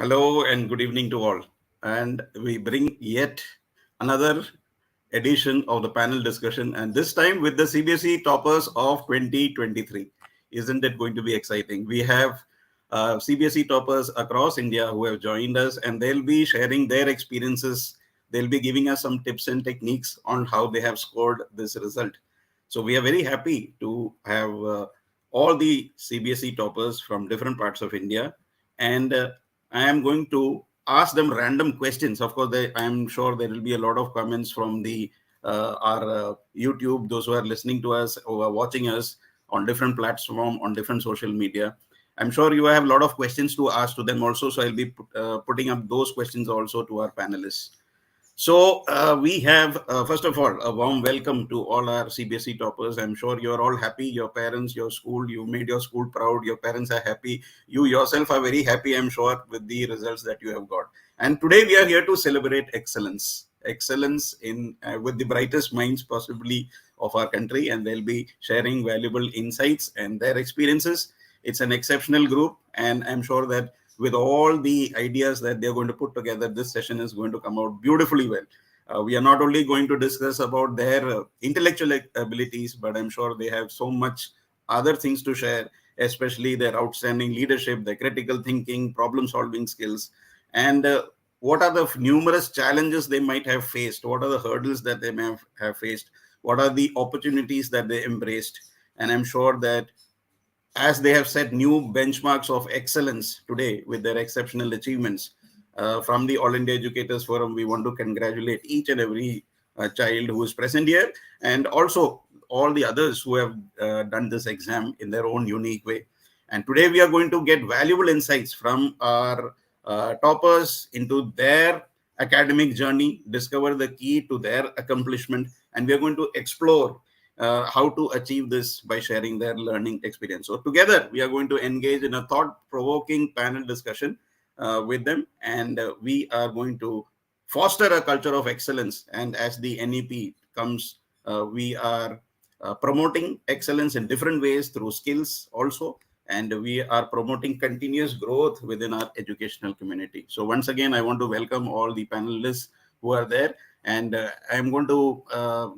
Hello and good evening to all. And we bring yet another edition of the panel discussion, and this time with the CBSE toppers of 2023. Isn't it going to be exciting? We have CBSE toppers across India who have joined us, and they'll be sharing their experiences. They'll be giving us some tips and techniques on how they have scored this result. So we are very happy to have all the CBSE toppers from different parts of India, and I am going to ask them random questions. Of course, I am sure there will be a lot of comments from the our YouTube, those who are listening to us or are watching us on different platforms, on different social media. I'm sure you have a lot of questions to ask to them also. So I'll be putting up those questions also to our panelists. So we have, first of all, a warm welcome to all our CBSE toppers. I'm sure you're all happy. Your parents, your school, you made your school proud. Your parents are happy. You yourself are very happy, I'm sure, with the results that you have got. And today we are here to celebrate excellence. Excellence in with the brightest minds possibly of our country. And they'll be sharing valuable insights and their experiences. It's an exceptional group. And I'm sure that with all the ideas that they're going to put together, this session is going to come out beautifully well. We are not only going to discuss about their intellectual abilities, but I'm sure they have so much other things to share, especially their outstanding leadership, their critical thinking, problem-solving skills, and what are the numerous challenges they might have faced, what are the hurdles that they may have faced, what are the opportunities that they embraced. And I'm sure that as they have set new benchmarks of excellence today with their exceptional achievements. From the All India Educators Forum, we want to congratulate each and every child who is present here, and also all the others who have done this exam in their own unique way. And today we are going to get valuable insights from our toppers into their academic journey, discover the key to their accomplishment, and we are going to explore how to achieve this by sharing their learning experience. So together, we are going to engage in a thought-provoking panel discussion with them, and we are going to foster a culture of excellence. And as the NEP comes, we are promoting excellence in different ways through skills also, and we are promoting continuous growth within our educational community. So once again, I want to welcome all the panelists who are there, and I'm going to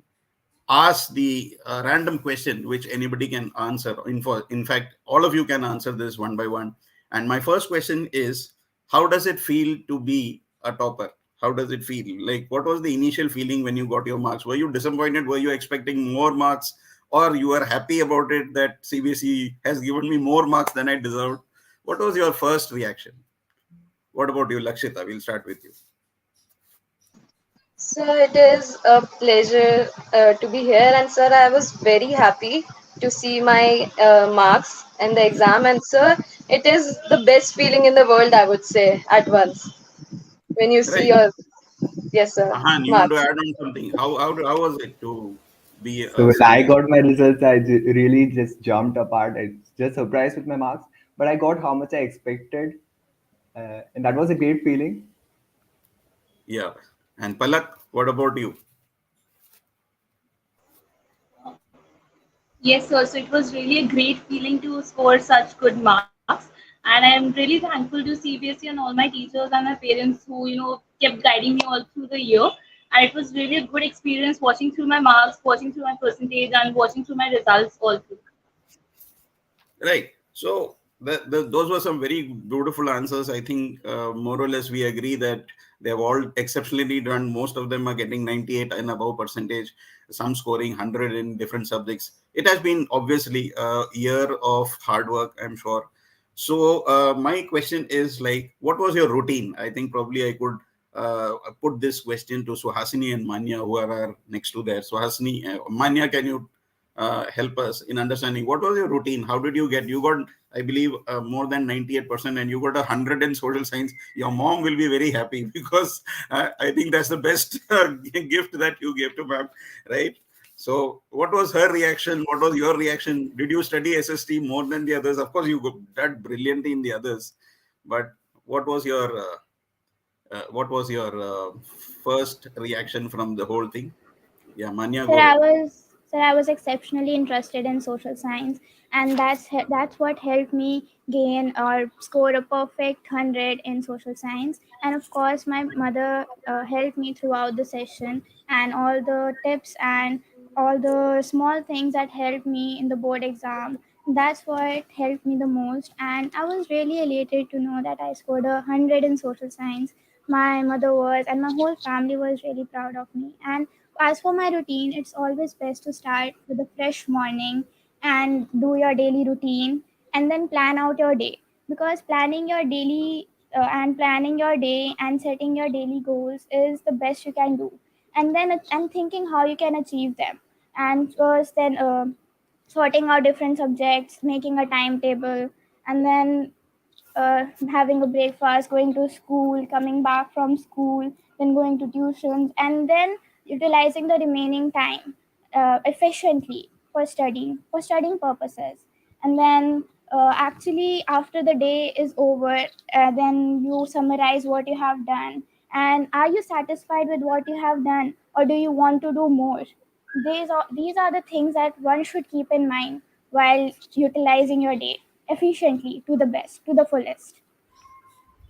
ask the random question which anybody can answer. In fact, all of you can answer this one by one. And my first question is, how does it feel to be a topper? How does it feel? Like, what was the initial feeling when you got your marks? Were you disappointed? Were you expecting more marks? Or you are happy about it that CBSE has given me more marks than I deserved? What was your first reaction? What about you, Lakshita? We'll start with you. So it is a pleasure to be here, and sir, I was very happy to see my marks in the exam, and sir, it is the best feeling in the world, I would say, at once when you see Right. your yes, sir, Ahan, you want to marks. add on something? How was it to be So when seeing I your? got my results, really just jumped apart. I just surprised with my marks, but I got how much I expected, and that was a great feeling. Yeah. And Palak, what about you? Yes, sir. So it was really a great feeling to score such good marks. And I am really thankful to CBSE and all my teachers and my parents who, kept guiding me all through the year. And it was really a good experience watching through my marks, watching through my percentage, and watching through my results all through. Right. So those were some very beautiful answers. I think more or less we agree that they have all exceptionally done. Most of them are getting 98 and above percentage, some scoring 100 in different subjects. It has been obviously a year of hard work, I'm sure. So my question is like, what was your routine? I think probably I could put this question to Suhasini and Manya, who are next to there. Suhasini, Manya, can you help us in understanding what was your routine? How did you got, I believe, more than 98%, and you got 100 in social science. Your mom will be very happy because I think that's the best gift that you gave to ma'am, right? So what was her reaction? What was your reaction? Did you study SST more than the others? Of course, you did brilliantly in the others, but what was your first reaction from the whole thing? Yeah, Manya, Sir, go I ahead. was So I was exceptionally interested in social science, and that's what helped me gain or score a perfect 100 in social science. And of course, my mother helped me throughout the session, and all the tips and all the small things that helped me in the board exam. That's what helped me the most, and I was really elated to know that I scored 100 in social science. My mother was, and my whole family was really proud of me. And as for my routine, it's always best to start with a fresh morning and do your daily routine, and then plan out your day, because planning your day and setting your daily goals is the best you can do. And then and thinking how you can achieve them, and first then sorting out different subjects, making a timetable, and then having a breakfast, going to school, coming back from school, then going to tuitions, and then utilizing the remaining time efficiently for studying purposes. And then actually, after the day is over, then you summarize what you have done. And are you satisfied with what you have done, or do you want to do more? These are the things that one should keep in mind while utilizing your day efficiently, to the best, to the fullest.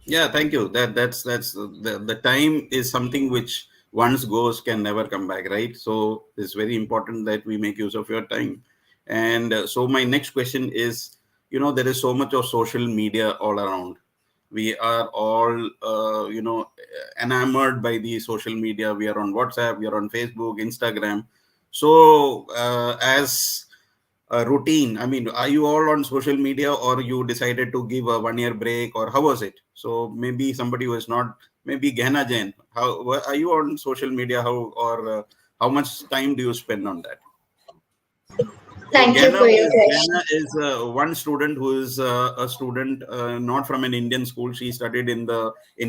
Yeah, thank you. That's the time is something which once goes can never come back, right? So it's very important that we make use of your time. And so my next question is, there is so much of social media all around. We are all, enamored by the social media. We are on WhatsApp, we are on Facebook, Instagram. So as routine, I mean, are you all on social media, or you decided to give a 1 year break, or how was it? So maybe somebody who is not, maybe Gehna Jain, are you on social media, how, or how much time do you spend on that? So Thank you for your question. Ghana is one student who is a student not from an Indian school. She studied in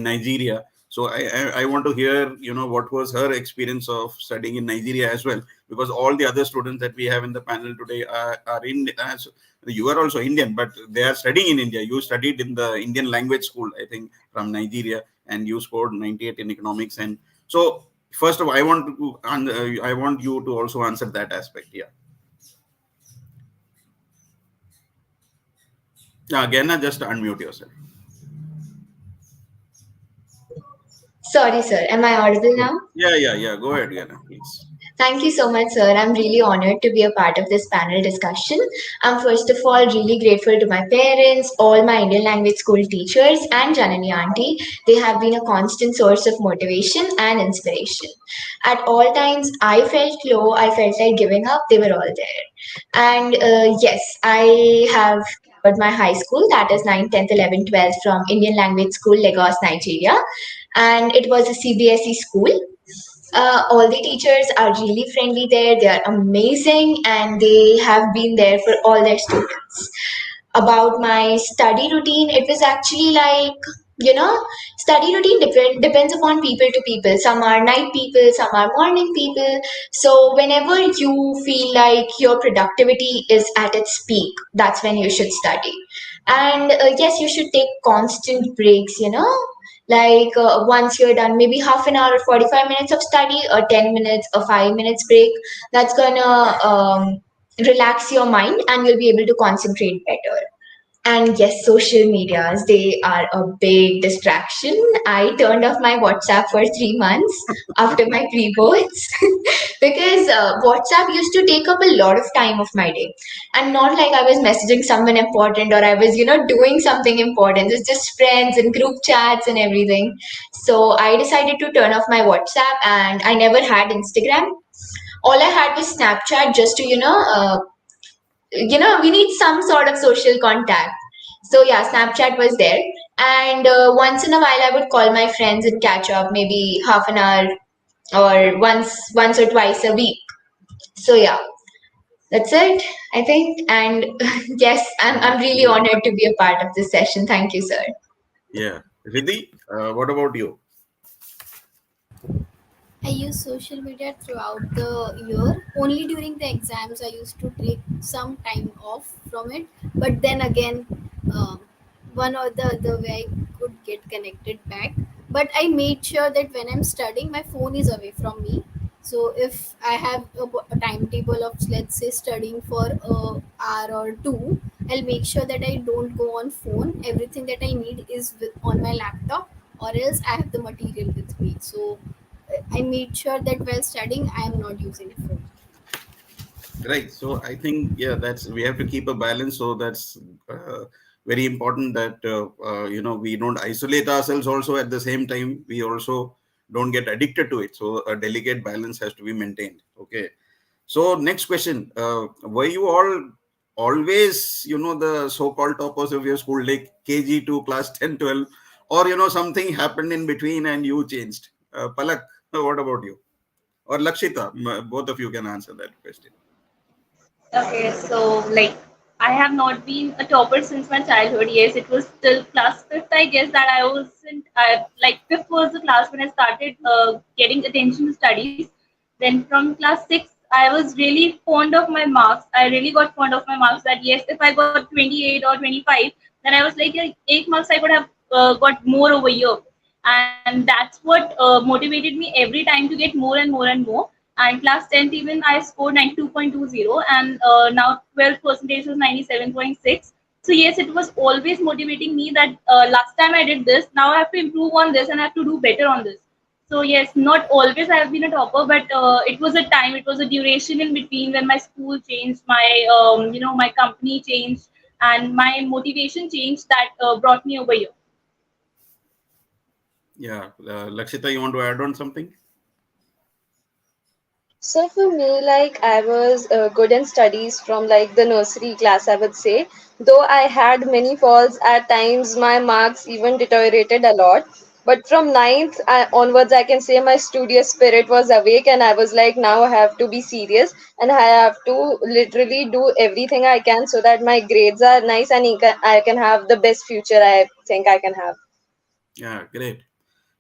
Nigeria. So I want to hear, what was her experience of studying in Nigeria as well, because all the other students that we have in the panel today are in. You are also Indian, but they are studying in India. You studied in the Indian language school, I think, from Nigeria, and you scored 98 in economics. And so, first of all, I want you to also answer that aspect. Yeah. Again, just unmute yourself. Sorry, sir. Am I audible now? Yeah. Go ahead, Gana, please. Thank you so much, sir. I'm really honored to be a part of this panel discussion. I'm first of all really grateful to my parents, all my Indian language school teachers, and Janani auntie. They have been a constant source of motivation and inspiration. At all times, I felt low, I felt like giving up, they were all there. And yes, I have covered my high school, that is 9th, 10th, 11th, 12th from Indian language school, Lagos, Nigeria. And it was a CBSE school. All the teachers are really friendly there. They are amazing, and they have been there for all their students. About my study routine, it was actually like, you know, study routine depends upon people to people. Some are night people, some are morning people. So whenever you feel like your productivity is at its peak, that's when you should study. And yes, you should take constant breaks, like once you're done, maybe half an hour or 45 minutes of study, or 10 minutes or 5 minutes break. That's gonna relax your mind, and you'll be able to concentrate better. And yes, social medias, they are a big distraction. I turned off my WhatsApp for 3 months after my pre-boards because WhatsApp used to take up a lot of time of my day. And not like I was messaging someone important, or I was, doing something important. It's just friends and group chats and everything. So I decided to turn off my WhatsApp, and I never had Instagram. All I had was Snapchat, just to, we need some sort of social contact. So yeah, Snapchat was there. And once in a while I would call my friends and catch up, maybe half an hour, or once or twice a week. So yeah, that's it, I think. And yes, I'm really honored to be a part of this session. Thank you, sir. Yeah. Riddhi, what about you? I use social media throughout the year. Only during the exams, I used to take some time off from it. But then again, um, one or the other way I could get connected back. But I made sure that when I'm studying, my phone is away from me. So if I have a timetable of, let's say, studying for a hour or two, I'll make sure that I don't go on phone. Everything that I need is on my laptop, or else I have the material with me. So I made sure that while studying I am not using phone. Right. So I think, yeah, that's, we have to keep a balance. So that's very important that we don't isolate ourselves. Also, at the same time, we also don't get addicted to it. So a delicate balance has to be maintained. Okay. So next question: were you all always, the so-called toppers of your school, like KG to class 10, 12, or something happened in between and you changed? Palak, what about you? Or Lakshita? Both of you can answer that question. Okay, so like I have not been a topper since my childhood. Yes, it was till class fifth, I guess, that I wasn't. Like fifth was the class when I started getting attention to studies. Then from class six, I was really fond of my marks. I really got fond of my marks. That yes, if I got 28 or 25, then I was like, yeah, 8 marks I could have got more over here, and that's what motivated me every time to get more and more and more. And class 10th even I scored 92.20, and now 12th percentage was 97.6. So yes, it was always motivating me that last time I did this, now I have to improve on this and I have to do better on this. So yes, not always I have been a topper, but it was a time, it was a duration in between when my school changed, my my company changed, and my motivation changed, that brought me over here. Yeah, Lakshita, you want to add on something? So for me, like I was good in studies from like the nursery class, I would say. Though I had many falls at times, my marks even deteriorated a lot. But from ninth onwards, I can say my studious spirit was awake, and I was like, now I have to be serious, and I have to literally do everything I can so that my grades are nice and I can have the best future I think I can have. Yeah, great.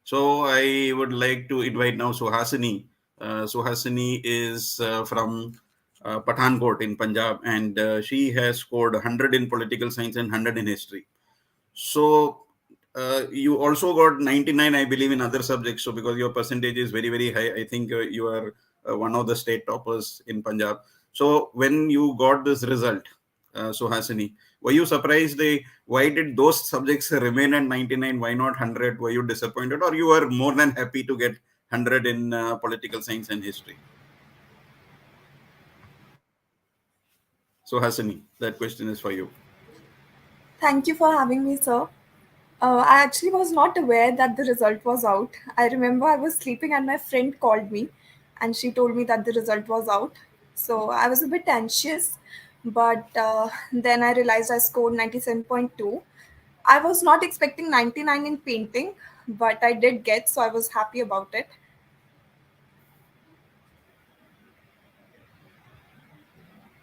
So I would like to invite now Suhasini. Suhasini is from Pathankot in Punjab, and she has scored 100 in political science and 100 in history. So you also got 99, I believe, in other subjects. So because your percentage is very, very high, I think you are one of the state toppers in Punjab. So when you got this result, Suhasini, were you surprised? Why did those subjects remain at 99? Why not 100? Were you disappointed, or you were more than happy to get 100 in political science and history? Suhasini, that question is for you. Thank you for having me, sir. I actually was not aware that the result was out. I remember I was sleeping and my friend called me and she told me that the result was out. So I was a bit anxious, but then I realized I scored 97.2. I was not expecting 99 in painting, but I did get, so I was happy about it.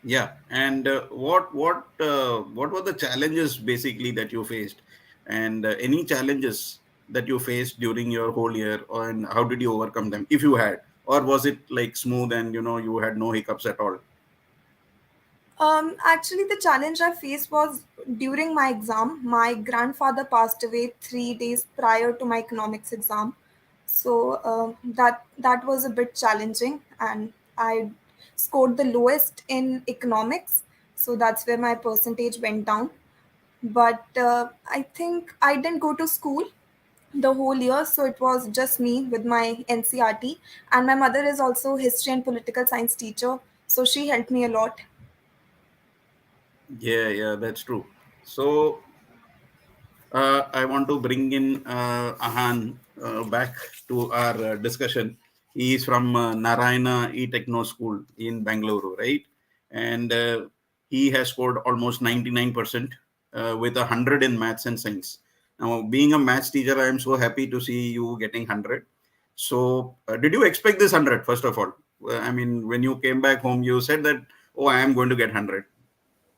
Yeah, and what were the challenges basically that you faced, and any challenges that you faced during your whole year, and how did you overcome them, if you had, or was it like smooth and you had no hiccups at all? Actually, the challenge I faced was during my exam. My grandfather passed away 3 days prior to my economics exam, so that was a bit challenging, and I scored the lowest in economics, so that's where my percentage went down. But I think I didn't go to school the whole year, so it was just me with my NCRT, and my mother is also history and political science teacher, so she helped me a lot. Yeah, yeah, that's true. So I want to bring in Ahan back to our discussion. He is from Narayana E-Techno School in Bangalore, right? And he has scored almost 99% with 100 in maths and science. Now, being a maths teacher, I am so happy to see you getting 100. So, did you expect this 100, first of all? I mean, when you came back home, you said that, oh, I am going to get 100.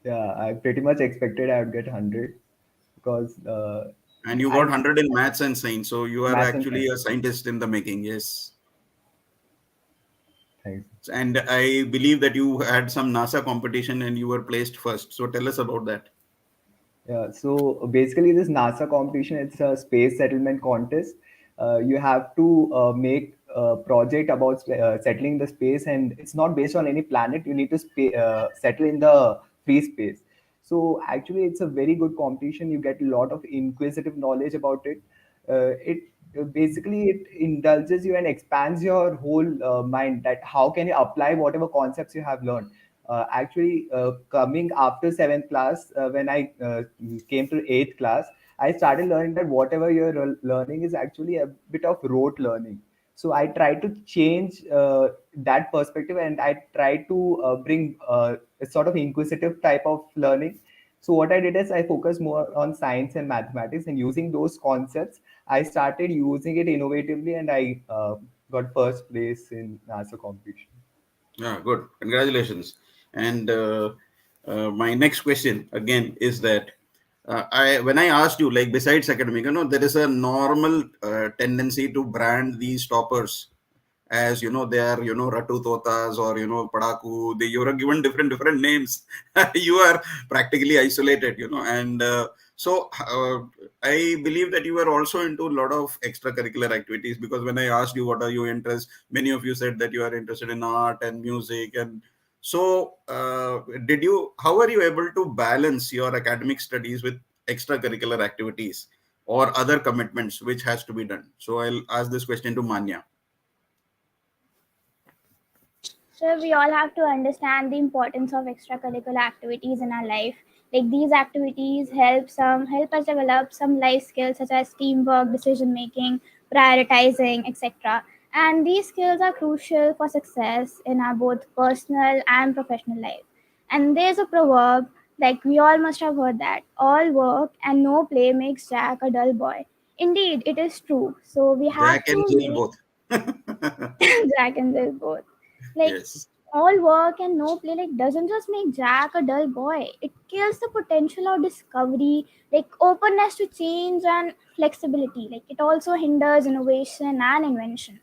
Yeah, I pretty much expected I would get 100 because And you got I 100 in maths and science. So you are maths and actually science. a scientist in the making. Yes. Thanks. And I believe that you had some NASA competition and you were placed first. So tell us about that. Yeah, so basically, this NASA competition, it's a space settlement contest. You have to make project about settling the space, and it's not based on any planet. You need to settle in the free space. So actually, it's a very good competition. You get a lot of inquisitive knowledge about it. It basically it indulges you and expands your whole mind, that how can you apply whatever concepts you have learned. Coming after seventh class, when I came to eighth class, I started learning that whatever you're learning is actually a bit of rote learning. So I try to change that perspective, and I try to bring a sort of inquisitive type of learning. So what I did is I focused more on science and mathematics, and using those concepts, I started using it innovatively, and I got first place in NASA competition. Yeah, good. Congratulations. And my next question again is that when I asked you, like besides academic, there is a normal tendency to brand these toppers as they are Ratu Totas or Padaku. You are given different names. You are practically isolated, and so I believe that you are also into a lot of extracurricular activities, because when I asked you what are your interests, many of you said that you are interested in art and music. And so how are you able to balance your academic studies with extracurricular activities or other commitments which has to be done? So I'll ask this question to Manya. So we all have to understand the importance of extracurricular activities in our life. Like these activities help us develop some life skills such as teamwork, decision making, prioritizing, etc. And these skills are crucial for success in our both personal and professional life. And there's a proverb, like we all must have heard, that all work and no play makes Jack a dull boy. Indeed, it is true. So we have Jack and to Jill make both. Jack and Jill both. Like Yes. all work and no play like doesn't just make Jack a dull boy. It kills the potential of discovery, like openness to change and flexibility. Like it also hinders innovation and invention.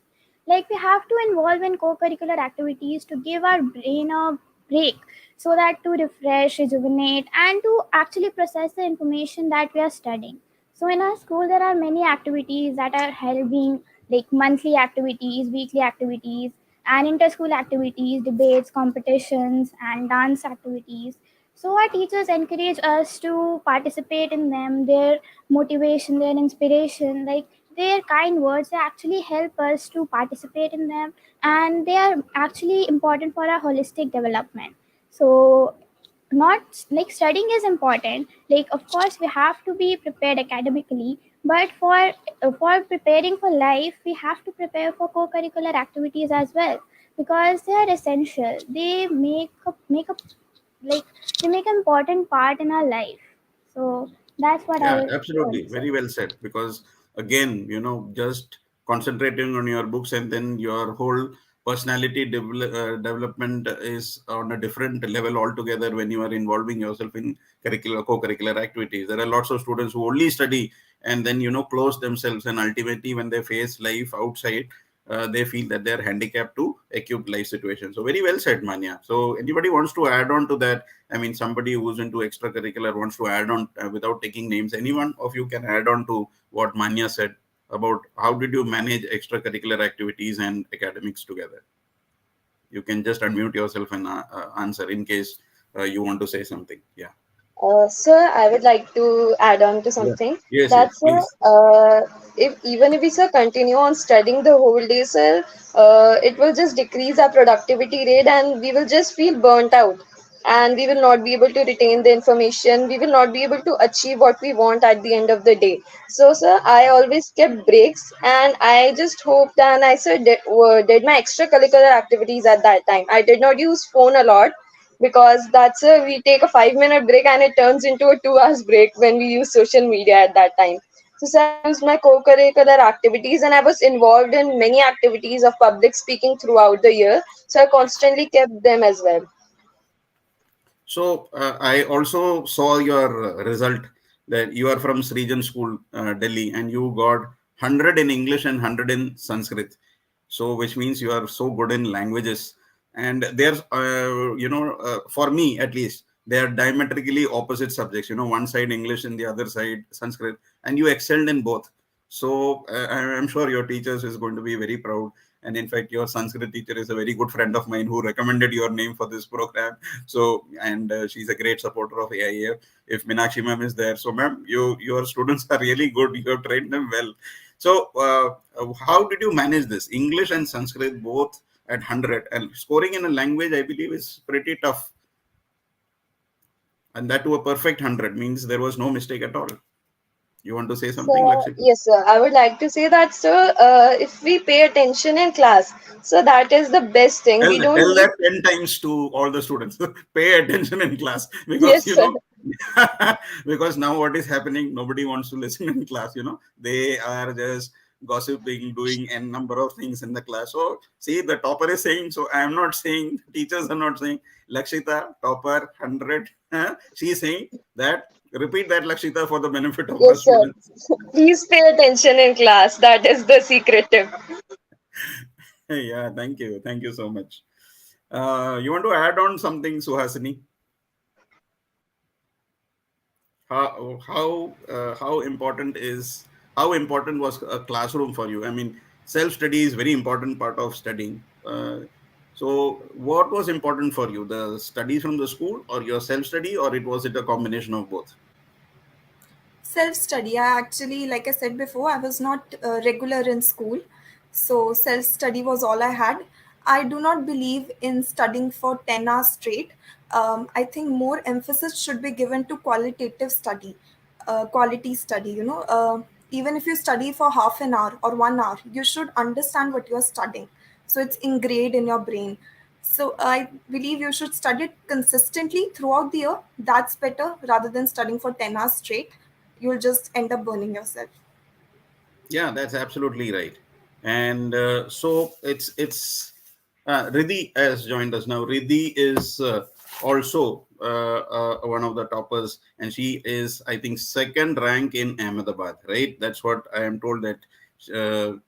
Like we have to involve in co-curricular activities to give our brain a break, so that to refresh, rejuvenate, and to actually process the information that we are studying. So in our school, there are many activities that are held, being like monthly activities, weekly activities, and inter-school activities, debates, competitions, and dance activities. So our teachers encourage us to participate in them. Their motivation, their inspiration, like their kind words, they actually help us to participate in them, and they are actually important for our holistic development. So not like studying is important, like of course we have to be prepared academically, but for preparing for life we have to prepare for co-curricular activities as well, because they are essential. Like they make an important part in our life. So that's what I Yeah, would want absolutely. to say. Very well said. Because again, just concentrating on your books and then your whole personality development is on a different level altogether when you are involving yourself in co-curricular activities. There are lots of students who only study and then, close themselves, and ultimately when they face life outside, they feel that they're handicapped to acute life situations. So very well said, Manya. So anybody wants to add on to that? I mean, somebody who's into extracurricular wants to add on without taking names. Anyone of you can add on to what Manya said about how did you manage extracurricular activities and academics together? You can just unmute yourself and answer in case you want to say something. Yeah. Sir, I would like to add on to Yeah. something. Yes, yes, That's please. if even if we sir continue on studying the whole day, sir, it will just decrease our productivity rate, and we will just feel burnt out, and we will not be able to retain the information. We will not be able to achieve what we want at the end of the day. So, sir, I always kept breaks, and I just hoped, and I sir did my extracurricular activities at that time. I did not use phone a lot, because that's a we take a 5 minute break and it turns into a 2 hours break when we use social media at that time. So I used my co-curricular activities, and I was involved in many activities of public speaking throughout the year. So I constantly kept them as well. So I also saw your result that you are from Srijan School, Delhi, and you got 100 in English and 100 in Sanskrit. So which means you are so good in languages. And there's, for me at least, they are diametrically opposite subjects. One side English and the other side Sanskrit, and you excelled in both. So I'm sure your teachers is going to be very proud. And in fact, your Sanskrit teacher is a very good friend of mine who recommended your name for this program. So, and she's a great supporter of AIEF. If Meenakshi ma'am is there, so ma'am, your students are really good. You have trained them well. So, how did you manage this? English and Sanskrit both at 100, and scoring in a language, I believe, is pretty tough. And that to a perfect 100 means there was no mistake at all. You want to say something, So, Lakshita? yes, sir. I would like to say that, sir, if we pay attention in class, so that is the best thing. We don't Tell need. that 10 times to all the students. Pay attention in class, because Yes, sir. because now what is happening, nobody wants to listen in class. They are just gossiping, doing n number of things in the class. So see, the topper is saying, so I am not saying, teachers are not saying, Lakshita topper 100. She is saying that, repeat that, Lakshita, for the benefit of our Yes, sir. students. Please pay attention in class. That is the secret tip. Yeah, thank you so much. You want to add on something, Suhasini? How important was a classroom for you? I mean, self study is very important part of studying. So what was important for you, the studies from the school or your self study, or it a combination of both? Self study. I actually, like I said before, I was not regular in school. So self study was all I had. I do not believe in studying for 10 hours straight. I think more emphasis should be given to qualitative study, quality study. Even if you study for half an hour or 1 hour, you should understand what you are studying. So it's ingrained in your brain. So I believe you should study it consistently throughout the year. That's better rather than studying for 10 hours straight. You'll just end up burning yourself. Yeah, that's absolutely right. And so it's Riddhi has joined us now. Riddhi is also one of the toppers, and she is, I think, second rank in Ahmedabad, right? That's what I am told, that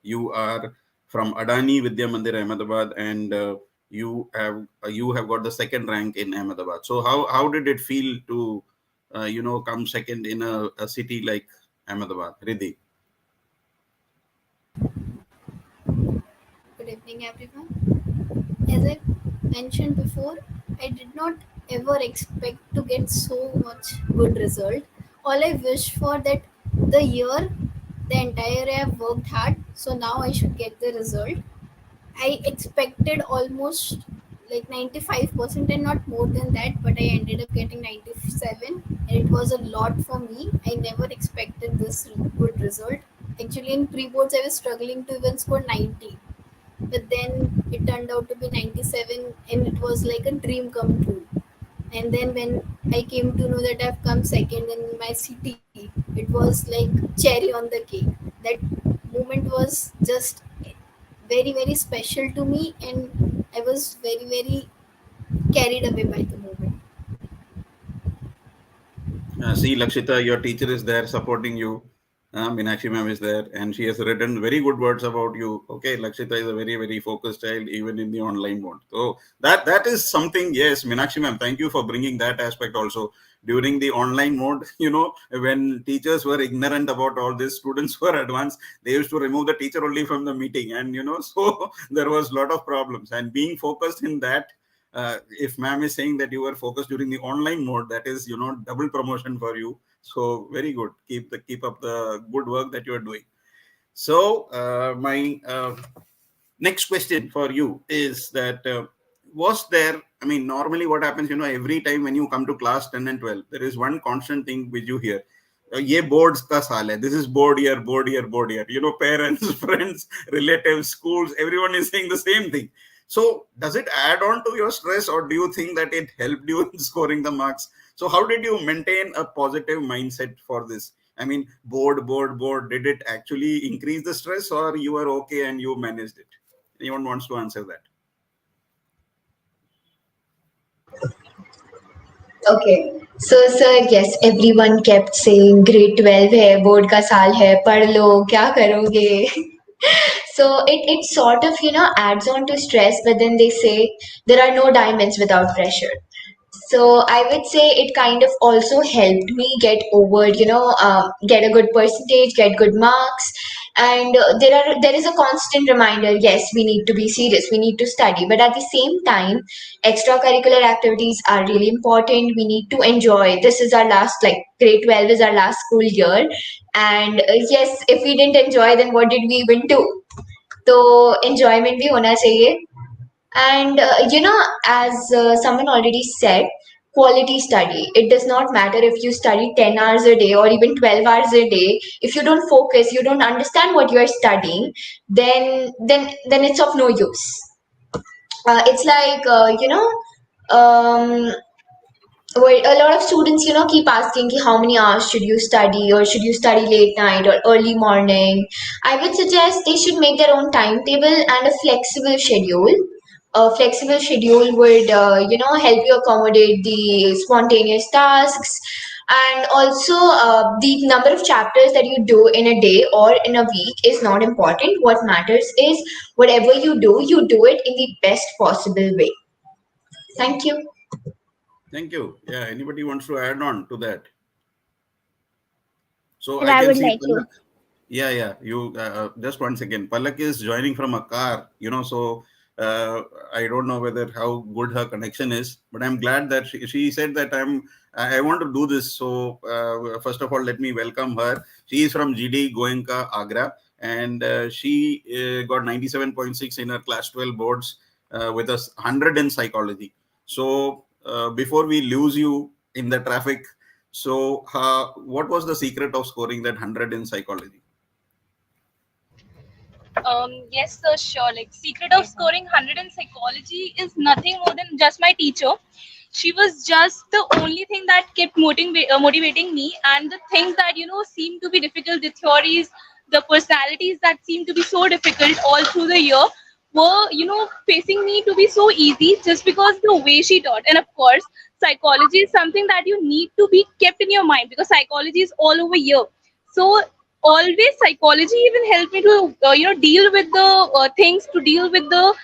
you are from Adani Vidya Mandir Ahmedabad, and you have got the second rank in Ahmedabad. So how did it feel to come second in a city like Ahmedabad, Riddhi? Good evening, everyone. As I mentioned before, I did not ever expect to get so much good result. All I wish for that the year, the entire year I've worked hard, so now I should get the result. I expected almost like 95% and not more than that, but I ended up getting 97, and it was a lot for me. I never expected this good result. Actually, in pre boards, I was struggling to even score 90, but then it turned out to be 97, and it was like a dream come true. And then when I came to know that I've come second in my city, it was like cherry on the cake. That moment was just very very special to me, and I was very very carried away by the moment. See, Lakshita, your teacher is there supporting you. Meenakshi ma'am is there, and she has written very good words about you. Okay, Lakshita is a very, very focused child, even in the online mode. So that is something. Yes, Meenakshi ma'am, thank you for bringing that aspect also. During the online mode, when teachers were ignorant about all this, students were advanced. They used to remove the teacher only from the meeting, and so there was a lot of problems. And being focused in that, if ma'am is saying that you were focused during the online mode, that is double promotion for you. So very good, keep up the good work that you are doing. So my next question for you is that, was there, I mean, normally what happens, every time when you come to class 10 and 12, there is one constant thing which you hear. ये boards का साल है. This is board year, board year, board year. Parents, friends, relatives, schools, everyone is saying the same thing. So does it add on to your stress, or do you think that it helped you in scoring the marks? So how did you maintain a positive mindset for this? I mean, board. Did it actually increase the stress, or you were okay and you managed it? Anyone wants to answer that? Okay. So, sir, yes, everyone kept saying grade 12 है, board का साल है, पढ़ लो, क्या करोगे? So it sort of, adds on to stress, but then they say there are no diamonds without pressure. So I would say it kind of also helped me get over, get a good percentage, get good marks. And there is a constant reminder, yes, we need to be serious, we need to study. But at the same time, extracurricular activities are really important. We need to enjoy. This is our last, like grade 12 is our last school year. And yes, if we didn't enjoy, then what did we even do? So enjoyment bhi hona chahiye. And as someone already said, quality study. It does not matter if you study 10 hours a day or even 12 hours a day. If you don't focus, you don't understand what you are studying, then it's of no use. It's like um, where a lot of students keep asking ki how many hours should you study, or should you study late night or early morning. I would suggest they should make their own timetable and a flexible schedule. A flexible schedule would help you accommodate the spontaneous tasks. And also, the number of chapters that you do in a day or in a week is not important. What matters is whatever you do it in the best possible way. Thank you. Thank you. Yeah, anybody wants to add on to that? So Well, I I can would see like to. Palak. Yeah. You just one second. Palak is joining from a car. So I don't know whether how good her connection is, but I'm glad that she said that I want to do this. So first of all, let me welcome her. She is from GD Goenka, Agra, and she got 97.6 in her class 12 boards with us 100 in psychology. So before we lose you in the traffic, so what was the secret of scoring that 100 in psychology? Yes, sir, sure. Like, secret of scoring 100 in psychology is nothing more than just my teacher. She was just the only thing that kept motivating me, and the things that seemed to be difficult, the theories, the personalities that seemed to be so difficult all through the year were facing me to be so easy, just because the way she taught. And of course, psychology is something that you need to be kept in your mind, because psychology is all over here. So always psychology even helped me to deal with the things, to deal with the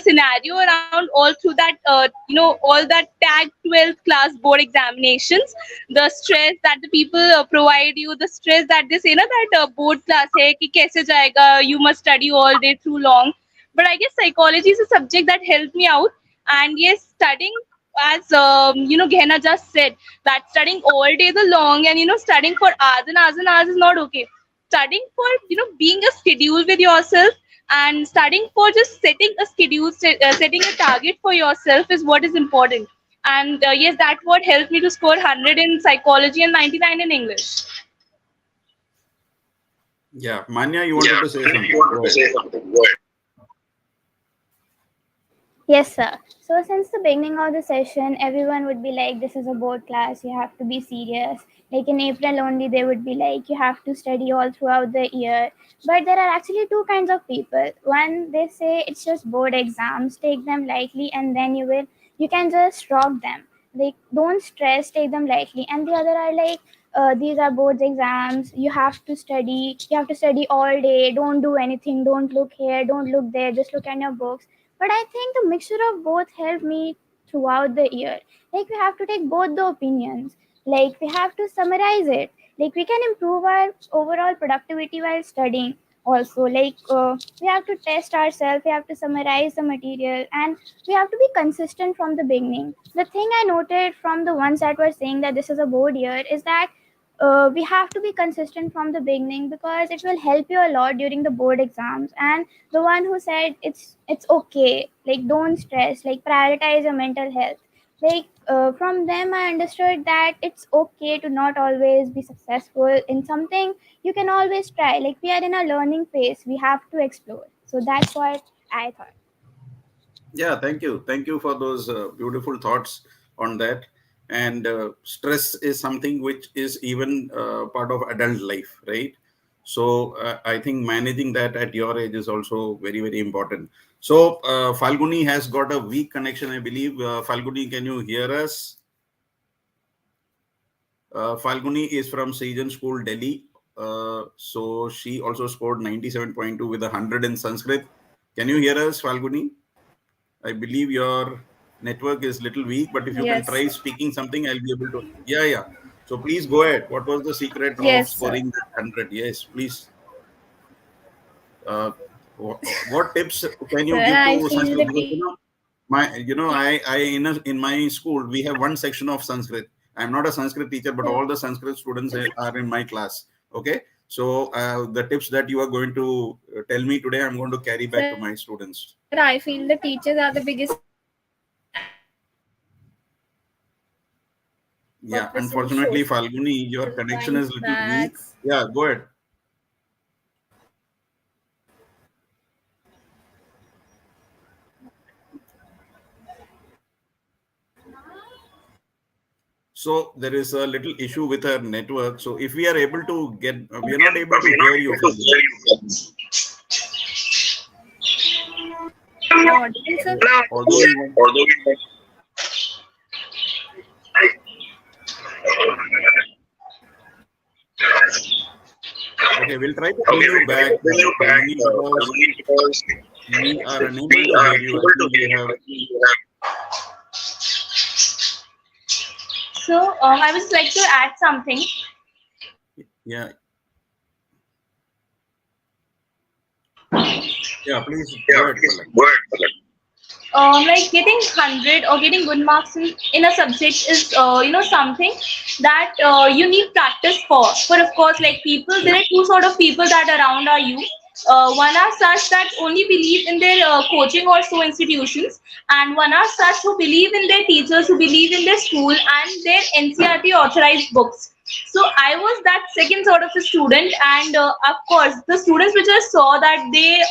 scenario around all through that all that tag 12th class board examinations, the stress that the people provide you, the stress that they say na, that board class hai ki kaise jayega, you must study all day too long. But I guess psychology is a subject that helped me out. And yes, studying, as Gehna just said, that studying all day the long, and studying for hours and hours and hours is not okay. Studying for being a schedule with yourself, and studying for just setting a schedule, setting a target for yourself is what is important. And yes, that's what helped me to score 100 in psychology and 99 in English. Yeah, Manya, you wanted to say something. Go ahead. Yes, sir. So, since the beginning of the session, everyone would be like, this is a board class, you have to be serious. Like in April only, they would be like, you have to study all throughout the year. But there are actually two kinds of people. One, they say it's just board exams, take them lightly, and then you can just rock them. Like, don't stress, take them lightly. And the other are like, these are board exams, you have to study all day, don't do anything, don't look here, don't look there, just look at your books. But I think the mixture of both helped me throughout the year. Like, we have to take both the opinions. Like, we have to summarize it. Like, we can improve our overall productivity while studying. Also, like, we have to test ourselves. We have to summarize the material, and we have to be consistent from the beginning. The thing I noted from the ones that were saying that this is a board year is that we have to be consistent from the beginning, because it will help you a lot during the board exams. And the one who said it's okay, like, don't stress, like, prioritize your mental health. Like, from them I understood that it's okay to not always be successful in something. You can always try. Like, we are in a learning phase, we have to explore. So that's what I thought. Yeah, thank you for those beautiful thoughts on that. And stress is something which is even part of adult life, right? So I think managing that at your age is also very, very important. So Falguni has got a weak connection, I believe. Falguni, can you hear us? Falguni is from Sejan School, Delhi. So she also scored 97.2 with 100 in Sanskrit. Can you hear us, Falguni? I believe you're network is little weak, but if you can Yes. try speaking something, I'll be able to. Yeah, yeah. So please go ahead. What was the secret of Yes, sir. scoring that 100? Yes, please. Uh, what tips can Sir, you give I to feel Sanskrit? the Because I in school we have one section of Sanskrit. I'm not a Sanskrit teacher, but all the Sanskrit students are in my class. Okay, so the tips that you are going to tell me today, I'm going to carry back to my students. sir, I feel the teachers are the biggest Yeah, purpose in unfortunately, social Falguni, your connection is science, little weak. maths. Yeah, go ahead. So there is a little issue with our network. So if we are able to get, we are not able to hear you, Falguni. Am I audible, sir? Although you want. Okay, we'll try to bring you back, Falguni, because we are unable to hear you. I think we have. So I would like to add something. Yeah, yeah. Please go ahead, Palak. Like getting 100 or getting good marks in a subject is something that you need practice for. For of course, like people, there are two sort of people that around are you. One are such that only believe in their coaching or so institutions, and one are such who believe in their teachers, who believe in their school and their NCRT authorized books. So I was that second sort of a student, and of course, the students which I saw that they,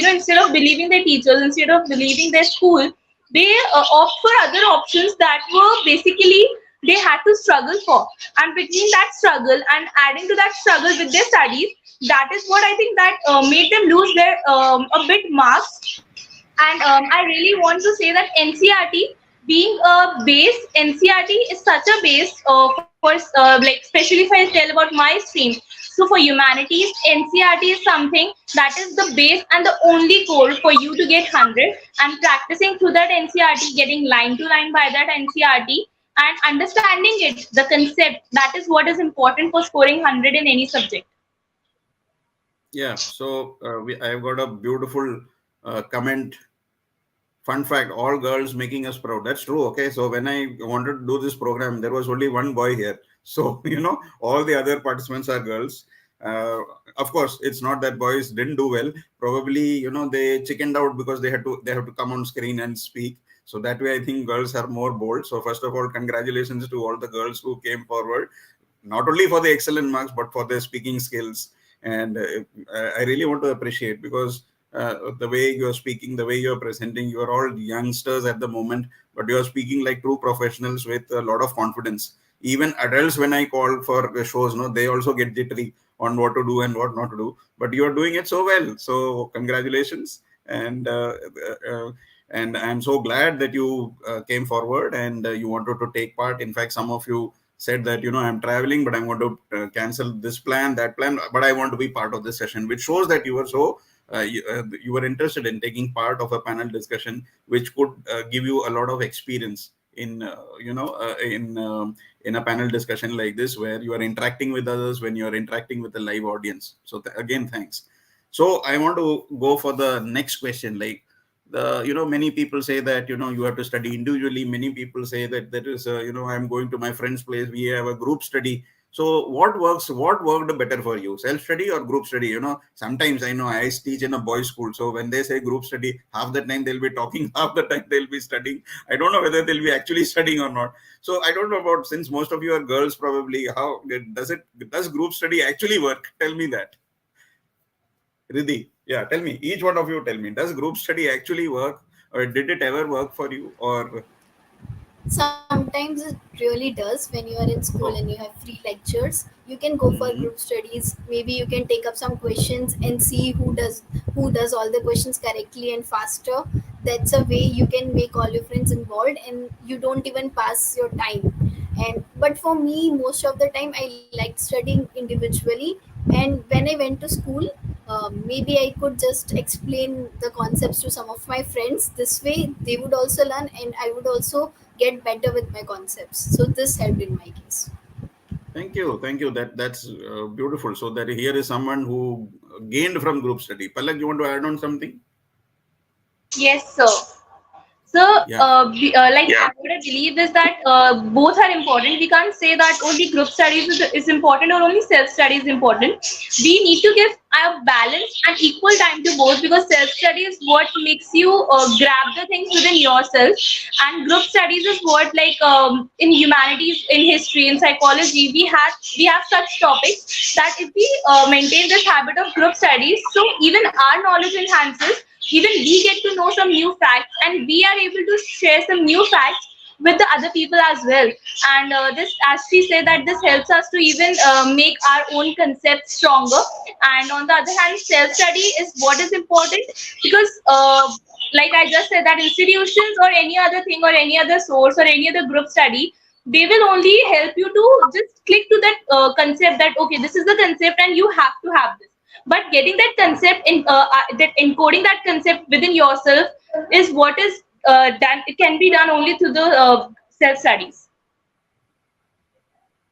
instead of believing their teachers, instead of believing their school, they opt for other options that were basically they had to struggle for. And between that struggle and adding to that struggle with their studies, that is what I think that made them lose their a bit marks. And I really want to say that NCRT being a base, NCRT is such a base for like especially if I tell about my stream. So for humanities, NCRT is something that is the base and the only goal for you to get 100, and practicing through that NCRT, getting line to line by that NCRT and understanding it, the concept, that is what is important for scoring 100 in any subject. Yeah. So I've got a beautiful comment. Fun fact: all girls making us proud. That's true. Okay. So when I wanted to do this program, there was only one boy here. So all the other participants are girls. Uh, of course, it's not that boys didn't do well. Probably, they chickened out because they have to come on screen and speak. So that way, I think girls are more bold. So first of all, congratulations to all the girls who came forward, not only for the excellent marks but for their speaking skills. And I really want to appreciate, because the way you're speaking, the way you're presenting, you're all youngsters at the moment, but you're speaking like true professionals with a lot of confidence. Even adults, when I call for the shows, they also get jittery on what to do and what not to do, but you're doing it so well. So congratulations. And I'm so glad that you came forward and you wanted to take part. In fact, some of you said that I'm traveling, but I'm going to cancel this plan, that plan, but I want to be part of this session, which shows that you were you were interested in taking part of a panel discussion, which could give you a lot of experience in in a panel discussion like this, where you are interacting with others, when you are interacting with the live audience. So again, thanks. So I want to go for the next question. Like, many people say that you have to study individually. Many people say that there is I'm going to my friend's place, we have a group study. So what worked better for you, self study or group study? Sometimes I know I teach in a boys school, so when they say group study, half the time they'll be talking, half the time they'll be studying. I don't know whether they'll be actually studying or not. So I don't know about, since most of you are girls, probably, how does group study actually work? Tell me that. Riddhi, yeah, tell me. Each one of you tell me. Does group study actually work, or did it ever work for you? Or Sometimes it really does. When you are in school and you have free lectures, you can go for Mhm. group studies. Maybe you can take up some questions and see who does all the questions correctly and faster. That's a way you can make all your friends involved and you don't even pass your time. And but for me, most of the time I liked studying individually. And when I went to school, maybe I could just explain the concepts to some of my friends. This way, they would also learn, and I would also get better with my concepts. So this helped in my case. Thank you, thank you. That's beautiful. So that here is someone who gained from group study. Palak, you want to add on something? Yes, sir. So, Yeah. like what I believe is that both are important. We can't say that only group studies is important or only self study is important. We need to give a balance and equal time to both, because self study is what makes you grab the things within yourself, and group studies is what, like, in humanities, in history, in psychology, we have such topics that if we maintain this habit of group studies, so even our knowledge enhances, even we get to know some new facts, and we are able to share some new facts with the other people as well. And this, as she said, that this helps us to even make our own concepts stronger. And on the other hand, self study is what is important, because like I just said, that institutions or any other thing or any other source or any other group study, they will only help you to just click to that concept, that okay, this is the concept and you have to have this. But getting that concept in that encoding that concept within yourself is what is done. It can be done only through the self studies.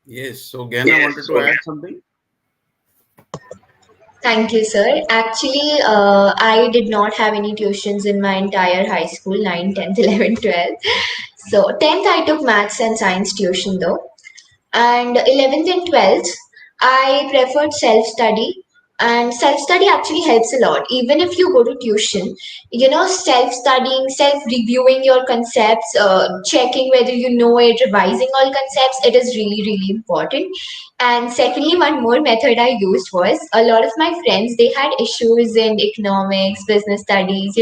Yes. So Gana wanted to add something. Thank you, sir. Actually, I did not have any tuitions in my entire high school, 9, 10th, 11th, 12th. So, 10th, I took maths and science tuition though. And 11th and 12th, I preferred self study. And self study actually helps a lot. Even if you go to tuition, self studying, self reviewing your concepts, checking whether you know it, revising all concepts, it is really, really important. And secondly, one more method I used was, a lot of my friends, they had issues in economics, business studies,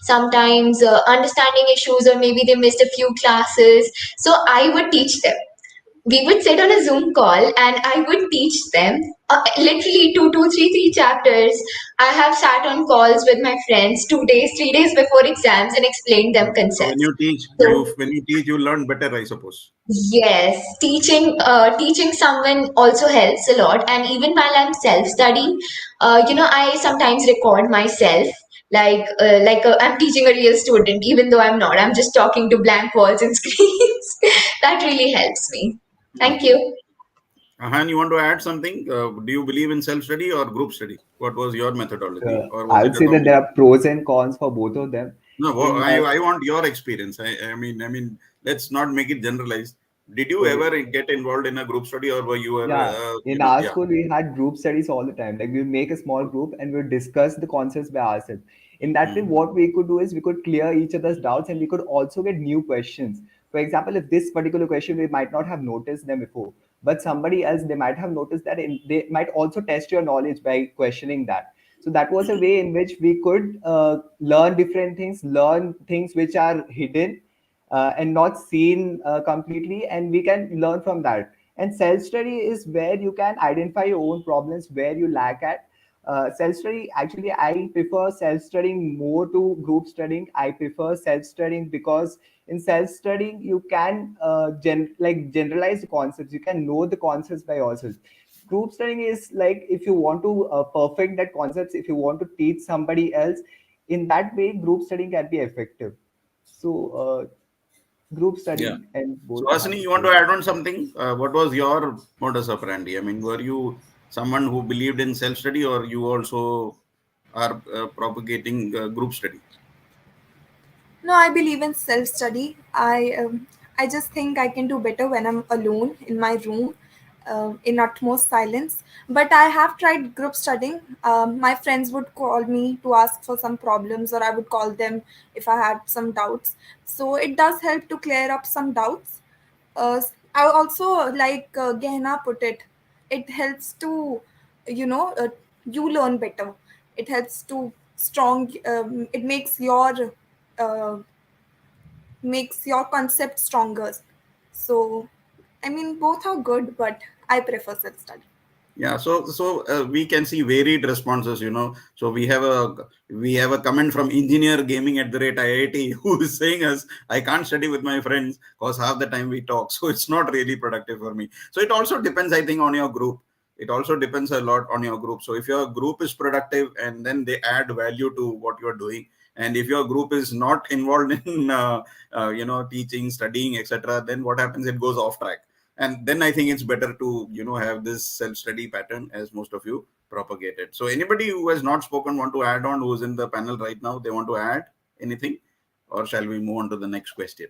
sometimes understanding issues, or maybe they missed a few classes. So I would teach them. We would sit on a Zoom call and I would teach them literally three chapters. I have sat on calls with my friends 2 days, 3 days before exams and explained them So when concepts. you teach, So you learn better, I suppose. yes, teaching someone also helps a lot. And even while I'm self-studying, I sometimes record myself I'm teaching a real student, even though I'm not. I'm just talking to blank walls and screens. That really helps me. Thank Okay. you. Ahan, you want to add something? Do you believe in self study or group study? What was your methodology, or I was it would a say that there combination? are pros and cons for both of them. No, In my I want your experience. I mean, let's not make it generalized. Did you Okay, ever get involved in a group study, or were you yeah, in our yeah? school we had group studies all the time. Like we make a small group and we discuss the concepts by ourselves. In that way, Hmm. what we could do is we could clear each other's doubts and we could also get new questions. For example, if this particular question we might not have noticed them before, but somebody else they might have noticed that, and they might also test your knowledge by questioning that. So that was a way in which we could learn different things, learn things which are hidden and not seen completely, and we can learn from that. And self study is where you can identify your own problems, where you lack at. Self study, actually I prefer self studying more to group studying. I prefer self studying because in self studying you can generalize the concepts, you can know the concepts by yourself. Group studying is like if you want to perfect that concepts, if you want to teach somebody else, in that way group studying can be effective. So group Yeah. studying and So, both have Asini, the you want to pros. add on something? What was your modus operandi? I mean, were you someone who believed in self study, or you also are propagating group study? No, I believe in self study. I just think I can do better when I'm alone in my room, in utmost silence. But I have tried group studying. My friends would call me to ask for some problems, or I would call them if I had some doubts. So it does help to clear up some doubts. I also, like Gehna put it, it helps to, you know, you learn better. It helps to strong. It uh, makes your concept stronger. So, I mean, both are good, but I prefer self study. Yeah, so we can see varied responses. So we have a comment from engineer gaming at the rate IIT who is saying us, I can't study with my friends because half the time we talk, so it's not really productive for me. So it also depends, I think, on your group. it also depends a lot on your group. So if your group is productive and then they add value to what you're doing, and if your group is not involved in teaching, studying, etc., then what happens, it goes off track. And then I think it's better to have this self-study pattern as most of you propagated. So anybody who has not spoken want to add on, who's in the panel right now, they want to add anything, or shall we move on to the next question?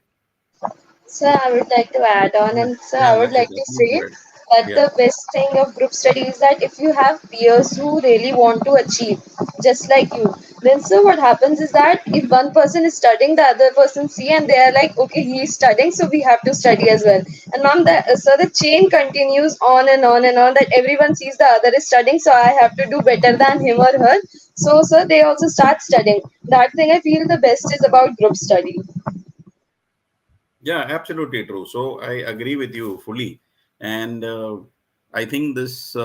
So I would like to add on, Yeah, and so yeah, I would like Lakshita, to please say go ahead. that Yeah. the best thing of group study is that if you have peers who really want to achieve, just like you, then so what happens is that if one person is studying, the other person see, and they are like, okay, he is studying, so we have to study as well. And ma'am, so the chain continues on and on and on. That everyone sees the other is studying, so I have to do better than him or her. So they also start studying. That thing I feel the best is about group study. Yeah, absolutely true. So I agree with you fully. And I think this,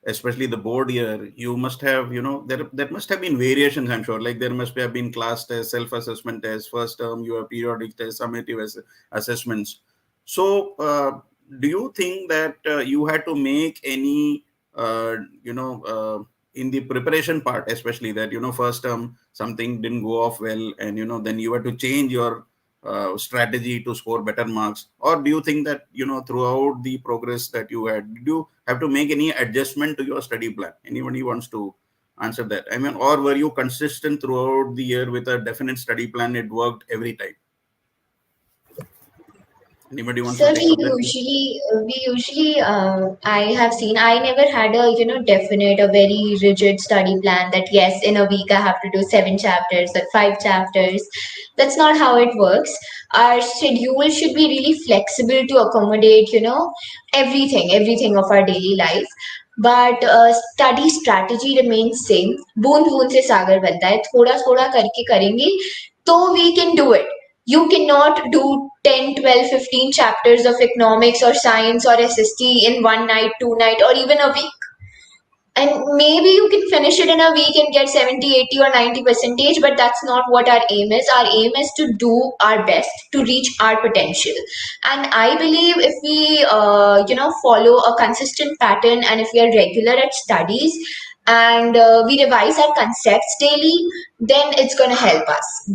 especially the board year, you must have, there must have been variations, I'm sure. Like there must have been class tests, self-assessment tests, first term, your periodic tests, summative assessments. So do you think that you had to make any, in the preparation part, especially that, first term, something didn't go off well, and, then you had to change your strategy to score better marks? Or do you think that throughout the progress that you had, did you have to make any adjustment to your study plan? Anybody wants to answer that? I mean, or were you consistent throughout the year with a definite study plan? It worked every time. Anybody wants to So take up that? I have seen, I never had a, definite, a very rigid study plan that yes, in a week I have to do 7 chapters or 5 chapters. That's not how it works. Our schedule should be really flexible to accommodate, everything of our daily life. But study strategy remains same. बूंद बूंद से सागर बनता है. थोड़ा थोड़ा करके करेंगे तो we can do it. You cannot do 10, 12, 15 chapters of economics or science or SST in one night, 2 night, or even a week. And maybe you can finish it in a week and get 70, 80, or 90 percentage, but that's not what our aim is. Our aim is to do our best to reach our potential. And I believe if we follow a consistent pattern, and if we are regular at studies, and we revise our concepts daily, then it's going to help us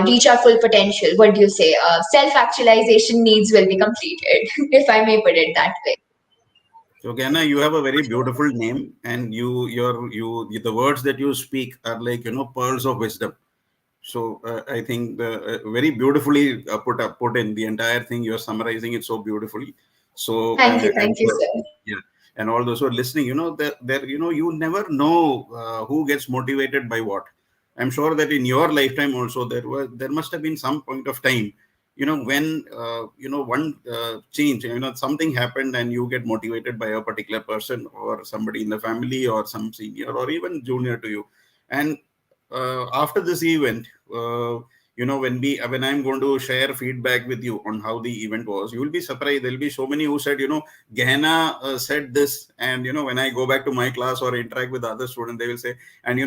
reach our full potential. What do you say? Self actualization needs will be completed, if I may put it that way. So Gana, you have a very beautiful name, and the words that you speak are like pearls of wisdom. So I think very beautifully put in the entire thing. You're summarizing it so beautifully. So Thank you, sir. yeah, and all those who are listening, you never know who gets motivated by what. I'm sure that in your lifetime also there must have been some point of time, when one change, something happened and you get motivated by a particular person or somebody in the family or some senior or even junior to you. And after this event, when I'm going to share feedback with you on how the event was, you will be surprised. There'll be so many who said, Gehenna said this, and when I go back to my class or interact with other students, they will say, and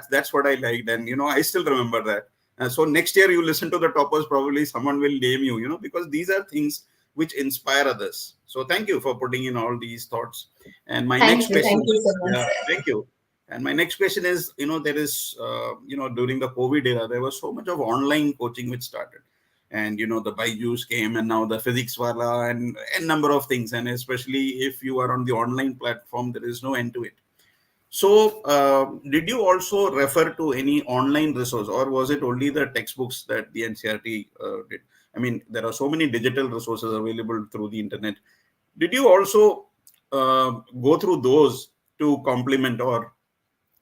that's what I liked, and I still remember that. So next year you listen to the toppers, probably someone will name you, because these are things which inspire others. So thank you for putting in all these thoughts. And my next Thank question, you so much, yeah, sir. thank you. And my next question is, there is, during the COVID era, there was so much of online coaching which started. And, the Byju's came, and now the Physics Wala, and a number of things. And especially if you are on the online platform, there is no end to it. So, did you also refer to any online resource, or was it only the textbooks that the NCRT did? I mean, there are so many digital resources available through the internet. Did you also go through those to complement or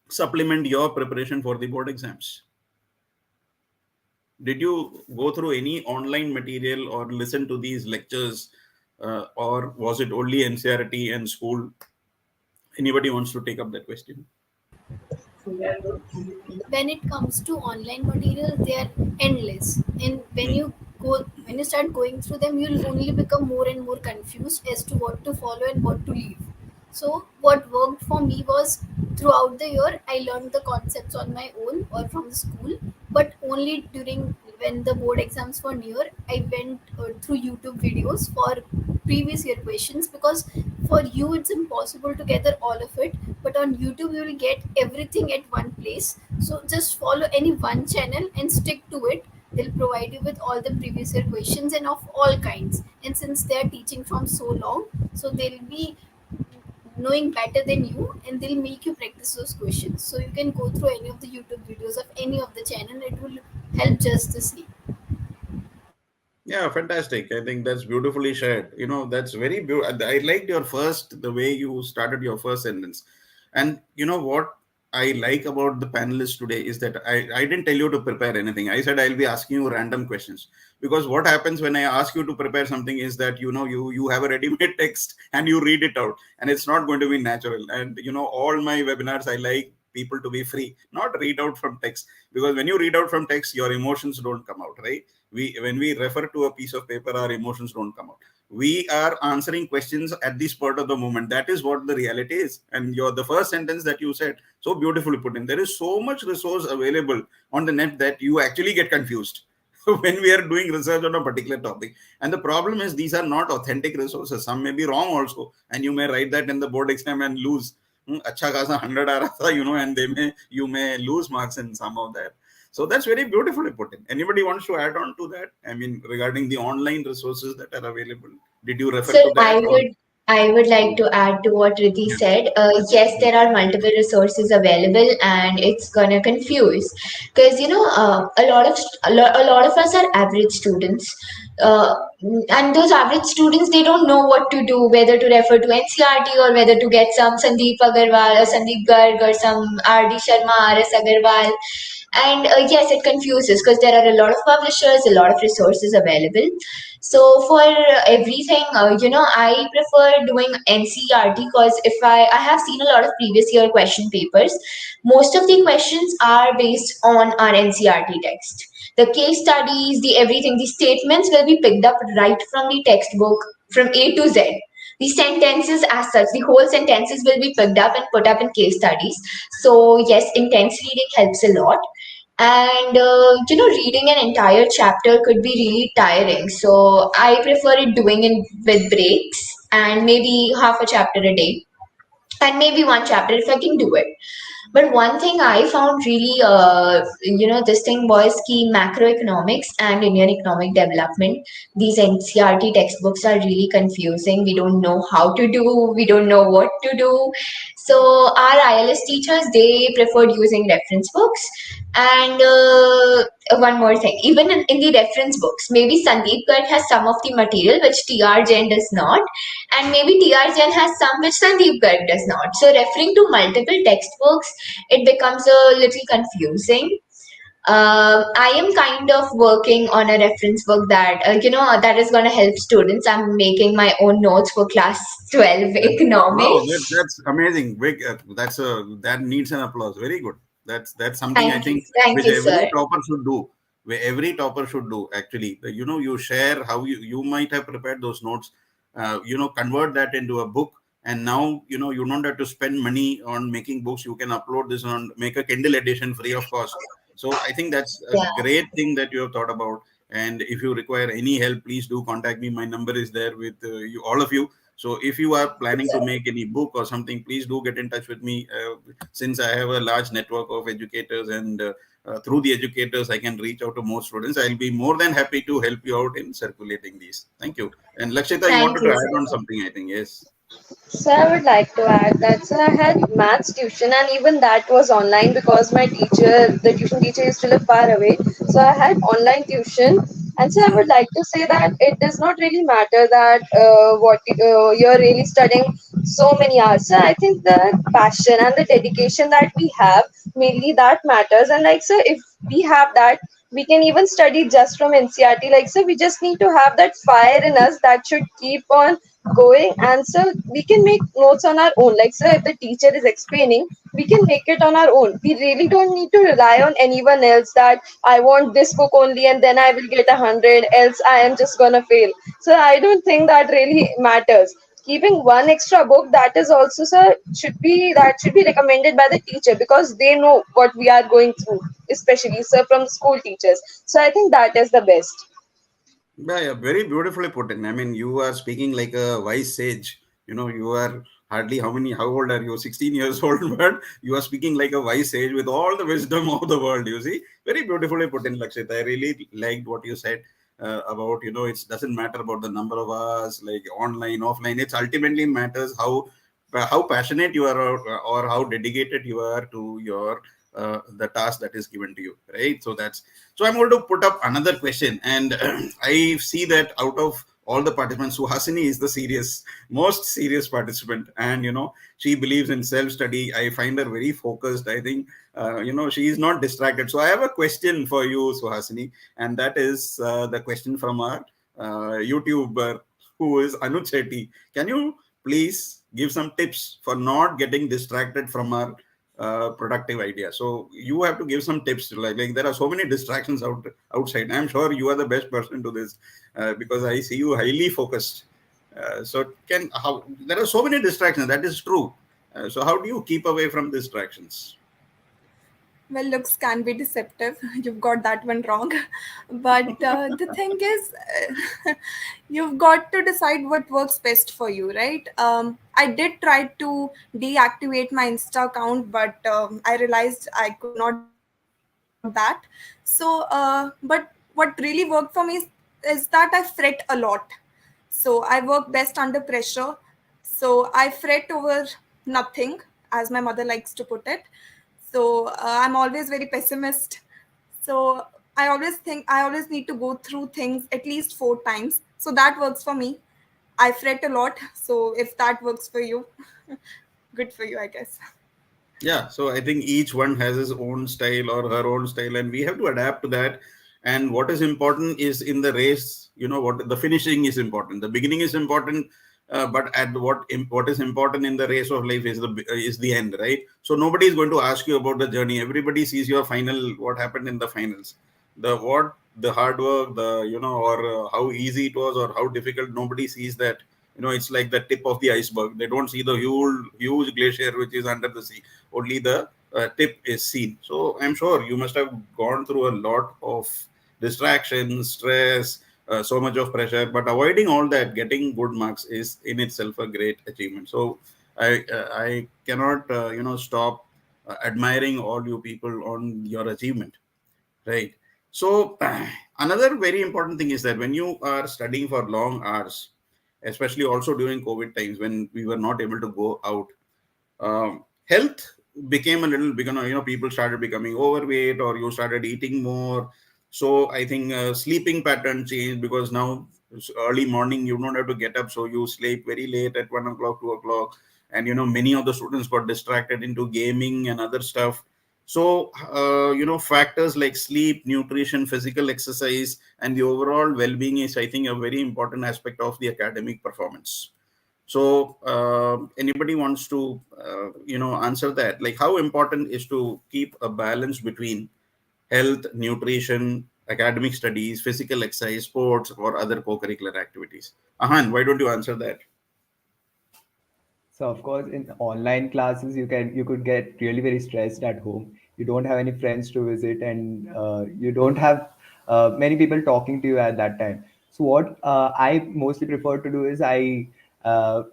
supplement your preparation for the board exams? Did you go through any online material or listen to these lectures, or was it only NCRT and school? Anybody wants to take up that question? When it comes to online materials, they are endless, and when you start going through them, you'll only become more and more confused as to what to follow and what to leave. So what worked for me was, throughout the year I learned the concepts on my own or from the school, but only during when the board exams were near, I went through YouTube videos for previous year questions, because For you, it's impossible to gather all of it, but on YouTube, you will get everything at one place. So just follow any one channel and stick to it. They'll provide you with all the previous year questions and of all kinds. And since they are teaching from so long, so they'll be knowing better than you, and they'll make you practice those questions. So you can go through any of the YouTube videos of any of the channel. It will help just the same. Yeah, fantastic. I think that's beautifully shared. That's very beautiful. I liked the way you started your first sentence. And you know what I like about the panelists today is that I didn't tell you to prepare anything. I said I'll be asking you random questions. Because what happens when I ask you to prepare something is that, you have a ready-made text and you read it out, and it's not going to be natural. And, all my webinars, I like people to be free, not read out from text. Because when you read out from text, your emotions don't come out, right? When we refer to a piece of paper, our emotions don't come out. We are answering questions at the spur of the moment. That is what the reality is. And the first sentence that you said, so beautifully put in. There is so much resource available on the net that you actually get confused when we are doing research on a particular topic. And the problem is these are not authentic resources. Some may be wrong also, and you may write that in the board exam and lose अच्छा खासा 100 aa raha tha, and you may lose marks in some of that. So that's very beautifully put in. Anybody wants to add on to that? I mean, regarding the online resources that are available, did you refer So to that or? I would like to add to what Riddhi Yeah. said. Yes, there are multiple resources available, and it's gonna confuse because a lot of us are average students, uh, and those average students, they don't know what to do, whether to refer to NCRT or whether to get some Sandeep Agarwal or Sandeep Garg or some RD Sharma, RS Agarwal. And yes, it confuses because there are a lot of publishers, a lot of resources available. So for everything, I prefer doing NCRT because if I have seen a lot of previous year question papers, most of the questions are based on our NCRT text. The case studies, the everything, the statements will be picked up right from the textbook from A to Z. The sentences as such, the whole sentences will be picked up and put up in case studies. So yes, intense reading helps a lot. And reading an entire chapter could be really tiring. So I prefer it doing it with breaks and maybe half a chapter a day and maybe one chapter if I can do it. But one thing I found really, this thing was key macroeconomics and Indian economic development. These NCRT textbooks are really confusing. We don't know how to do, we don't know what to do. So our ILS teachers, they preferred using reference books. And one more thing, even in the reference books, maybe Sandeep Garg has some of the material which TR Jain does not, and maybe TR Jain has some which Sandeep Garg does not. So referring to multiple textbooks, it becomes a little confusing. I am kind of working on a reference book that that is going to help students. I'm making my own notes for class 12 Wow, economics. that's amazing. That needs an applause. Very good. That's something I think Thank which you, sir. every topper should do. Where every topper should do actually. You share how you might have prepared those notes. Convert that into a book, and now you don't have to spend money on making books. You can upload this on make a Kindle edition free of cost. So I think that's a Yeah, great thing that you have thought about. And if you require any help, please do contact me. My number is there with you, all of you. So if you are planning to make any book or something, please do get in touch with me. Since I have a large network of educators, and through the educators, I can reach out to more students. I'll be more than happy to help you out in circulating these. Thank you. And Lakshita, you thank wanted to you, add on sir. something, I think. Yes. So I would like to add that so I had maths tuition and even that was online because the tuition teacher used to live far away. So I had online tuition, and so I would like to say that it does not really matter that what you're really studying so many hours. So I think the passion and the dedication that we have mainly that matters. And like so, if we have that, we can even study just from NCRT. Like so, we just need to have that fire in us that should keep on going, and so we can make notes on our own. Like so if the teacher is explaining, we can make it on our own. We really don't need to rely on anyone else that I want this book only and then I will get 100, else I am just gonna fail. So I don't think that really matters. Keeping one extra book, that is also, sir, should be recommended by the teacher because they know what we are going through, especially sir from school teachers. So I think that is the best. Yeah, very beautifully put in. I mean, you are speaking like a wise sage. You are hardly how old are you? 16 years old, but you are speaking like a wise sage with all the wisdom of the world. You see, very beautifully put in, Lakshit. I really liked what you said about, it doesn't matter about the number of hours, like online, offline. It's ultimately matters how passionate you are, or how dedicated you are to your the task that is given to you, right? So I'm going to put up another question, and I see that out of all the participants, Suhasini is the most serious participant, and she believes in self-study. I find her very focused. I think she is not distracted. So I have a question for you, Suhasini, and that is the question from our YouTuber, who is Anuj Shetty. Can you please give some tips for not getting distracted from our productive idea? So you have to give some tips. Like there are so many distractions outside. I'm sure you are the best person to this, because I see you highly focused. So can how there are so many distractions. That is true. So how do you keep away from distractions? Well, looks can be deceptive. You've got that one wrong. But the thing is, you've got to decide what works best for you, right? I did try to deactivate my Insta account, but I realized I could not do that. So, but what really worked for me is that I fret a lot. So I work best under pressure. So I fret over nothing, as my mother likes to put it. So I'm always very pessimist. So I always need to go through things at least 4 times. So that works for me. I fret a lot. So if that works for you, good for you, I guess. Yeah, so I think each one has his own style or her own style, and we have to adapt to that. And what is important is in the race, what the finishing is important. The beginning is important, but at what is important in the race of life is the end, right? So nobody is going to ask you about the journey. Everybody sees your final, what happened in the finals, the hard work, or how easy it was or how difficult. Nobody sees that. It's like the tip of the iceberg. They don't see the huge glacier which is under the sea. Only the tip is seen. So I'm sure you must have gone through a lot of distractions, stress, so much of pressure, but avoiding all that, getting good marks is in itself a great achievement. So I cannot stop admiring all you people on your achievement, right? So another very important thing is that when you are studying for long hours, especially also during COVID times when we were not able to go out, health became a little big. People started becoming overweight, or you started eating more. So I think sleeping pattern changed, because now it's early morning you don't have to get up, so you sleep very late at 1 o'clock, 2 o'clock, and many of the students got distracted into gaming and other stuff. So factors like sleep, nutrition, physical exercise, and the overall well-being is, I think, a very important aspect of the academic performance. So, anybody wants to, answer that? Like, how important is to keep a balance between health, nutrition, academic studies, physical exercise, sports, or other co-curricular activities? Ahan, why don't you answer that? So of course, in online classes, you could get really very stressed at home. You don't have any friends to visit, and you don't have many people talking to you at that time. So what I mostly prefer to do is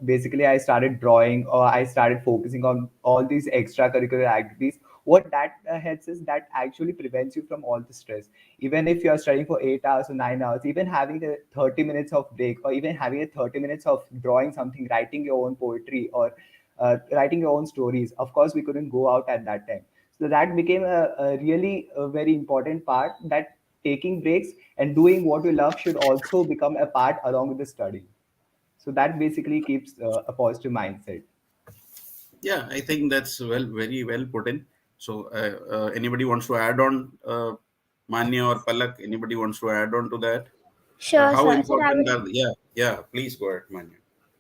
basically I started drawing, or I started focusing on all these extracurricular activities. What that helps is that actually prevents you from all the stress. Even if you are studying for 8 hours or 9 hours, even having a 30 minutes of break, or even having a 30 minutes of drawing something, writing your own poetry, or writing your own stories. Of course, we couldn't go out at that time. So that became a really a very important part, that taking breaks and doing what we love should also become a part along with the study. So that basically keeps a positive mindset. Yeah, I think that's very well put in. So, anybody wants to add on, Manya or Palak? Anybody wants to add on to that? Sure, How sir. So I important would are yeah, please go ahead, Manya.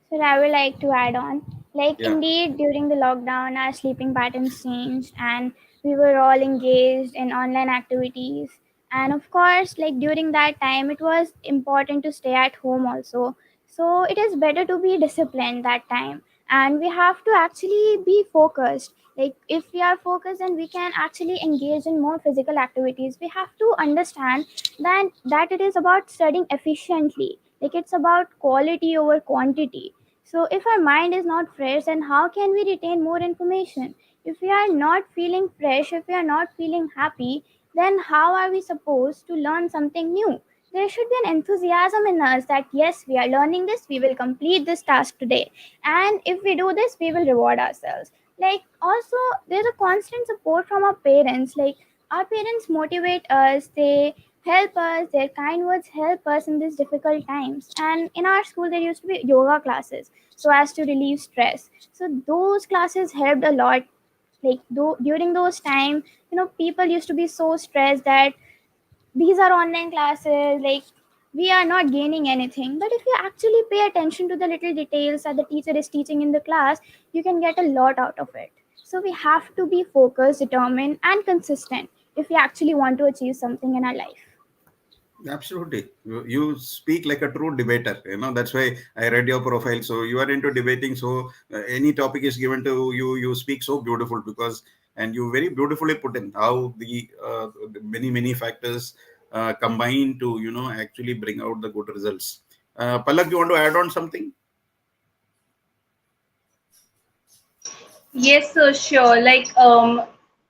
So I would like to add on, like Yeah. indeed during the lockdown, our sleeping patterns changed, and we were all engaged in online activities. And of course, like during that time, it was important to stay at home also. So it is better to be disciplined that time, and we have to actually be focused. Like if we are focused, and we can actually engage in more physical activities. We have to understand that it is about studying efficiently. Like it's about quality over quantity. So if our mind is not fresh, then how can we retain more information? If we are not feeling fresh, if we are not feeling happy, then how are we supposed to learn something new? There should be an enthusiasm in us that yes, we are learning this, we will complete this task today. And if we do this, we will reward ourselves. Like, also, there's a constant support from our parents. Like, our parents motivate us, they help us, their kind words help us in these difficult times. And in our school, there used to be yoga classes so as to relieve stress. So those classes helped a lot. Like, though during those time, people used to be so stressed that these are online classes, like we are not gaining anything. But if you actually pay attention to the little details that the teacher is teaching in the class, you can get a lot out of it. So we have to be focused, determined, and consistent if we actually want to achieve something in our life. Absolutely. You speak like a true debater. That's why I read your profile. So you are into debating. So any topic is given to you, you speak so beautiful and you very beautifully put in how the many factors combine to, actually bring out the good results. Palak, you want to add on something? Yes, sir, sure. Like,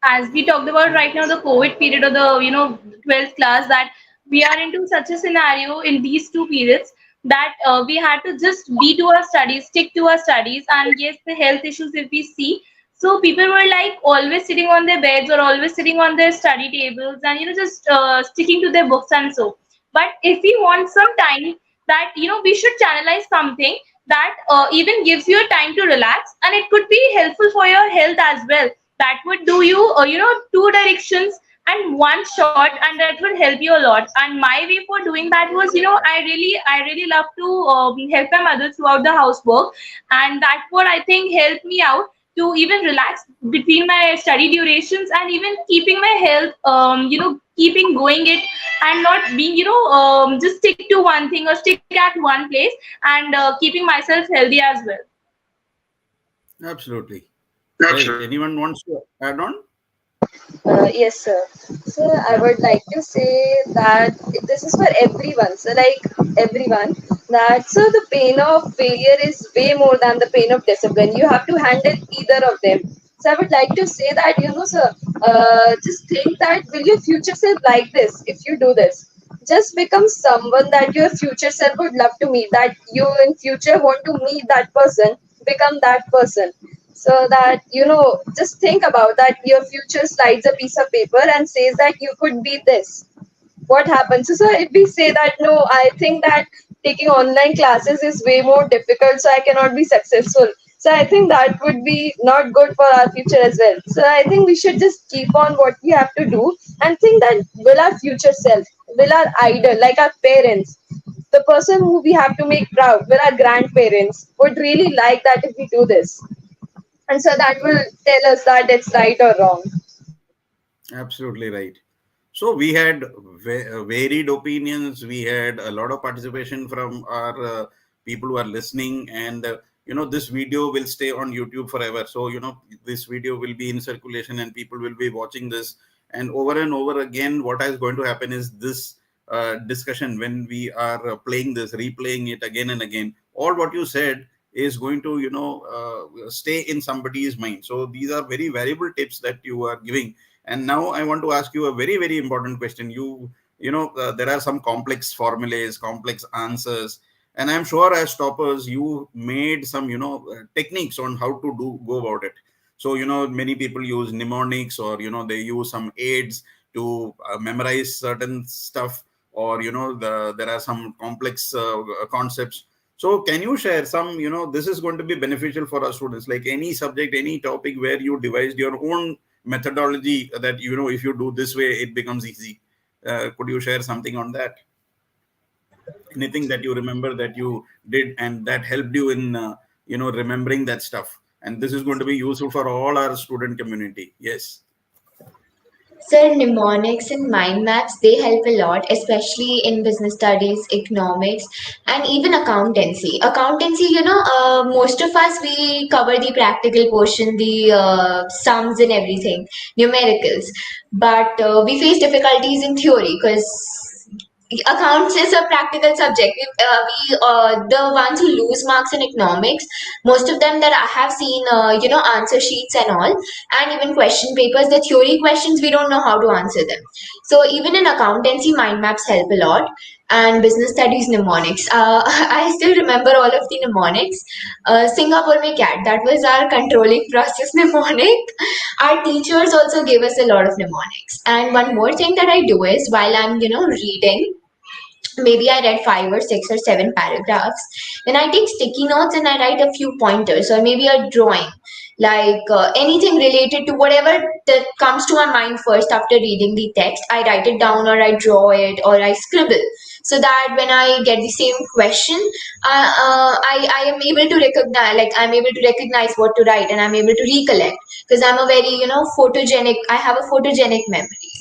as we talked about right now, the COVID period or the 12th class, that we are into such a scenario in these two periods that we had to just be to our studies, stick to our studies, and yes, the health issues if we see. So people were like always sitting on their beds or always sitting on their study tables and just sticking to their books and so. But if we want some time that we should channelize something that even gives you a time to relax, and it could be helpful for your health as well. That would do you two directions and one shot, and that would help you a lot. And my way for doing that was, I really love to help my mother throughout the housework, and that would, I think, help me out to even relax between my study durations, and even keeping my health keeping going it, and not being just stick to one thing or stick at one place, and keeping myself healthy as well. Absolutely. Right. Anyone wants to add on? Yes, sir. So I would like to say that this is for everyone. So, like everyone, that so the pain of failure is way more than the pain of discipline. You have to handle either of them. So I would like to say that, sir, just think that will your future self like this if you do this? Just become someone that your future self would love to meet. That you in future want to meet that person. Become that person, so that just think about that your future slides a piece of paper and says that you could be this. What happens? So if we say that no, I think that taking online classes is way more difficult, so I cannot be successful. So I think that would be not good for our future as well. So I think we should just keep on what we have to do and think that will our future self, will our idol, like our parents, the person who we have to make proud, will our grandparents would really like that if we do this, and so that will tell us that it's right or wrong. Absolutely right. So we had varied opinions. We had a lot of participation from our people who are listening, and this video will stay on YouTube forever. So this video will be in circulation, and people will be watching this, and over again. What is going to happen is this discussion, when we are playing this, replaying it again and again. All what you said is going to stay in somebody's mind. So these are very valuable tips that you are giving. And now I want to ask you a very important question. There are some complex formulas, complex answers, and I'm sure as toppers you made some techniques on how to go about it. So many people use mnemonics, or they use some aids to memorize certain stuff, or there are some complex concepts. So can you share some, this is going to be beneficial for our students, like any subject, any topic where you devised your own methodology that, if you do this way, it becomes easy. Could you share something on that? Anything that you remember that you did and that helped you in, remembering that stuff? And this is going to be useful for all our student community. Yes. So mnemonics and mind maps, they help a lot, especially in business studies, economics, and even accountancy. Accountancy, most of us, we cover the practical portion, the sums and everything, numericals. But we face difficulties in theory because accounts is a practical subject. We the ones who lose marks in economics, most of them that I have seen, answer sheets and all, and even question papers, the theory questions, we don't know how to answer them. So even in accountancy, mind maps help a lot. And business studies mnemonics. I still remember all of the mnemonics. Singapore mein cat, that was our controlling process mnemonic. Our teachers also gave us a lot of mnemonics. And one more thing that I do is while I'm, reading, maybe I read 5 or 6 or 7 paragraphs. Then I take sticky notes and I write a few pointers or maybe a drawing, like anything related to whatever that comes to my mind first after reading the text. I write it down or I draw it or I scribble, so that when I get the same question, I am able to recognize, like I'm able to recognize what to write and I'm able to recollect, because I'm a very, photogenic. I have a photogenic memory.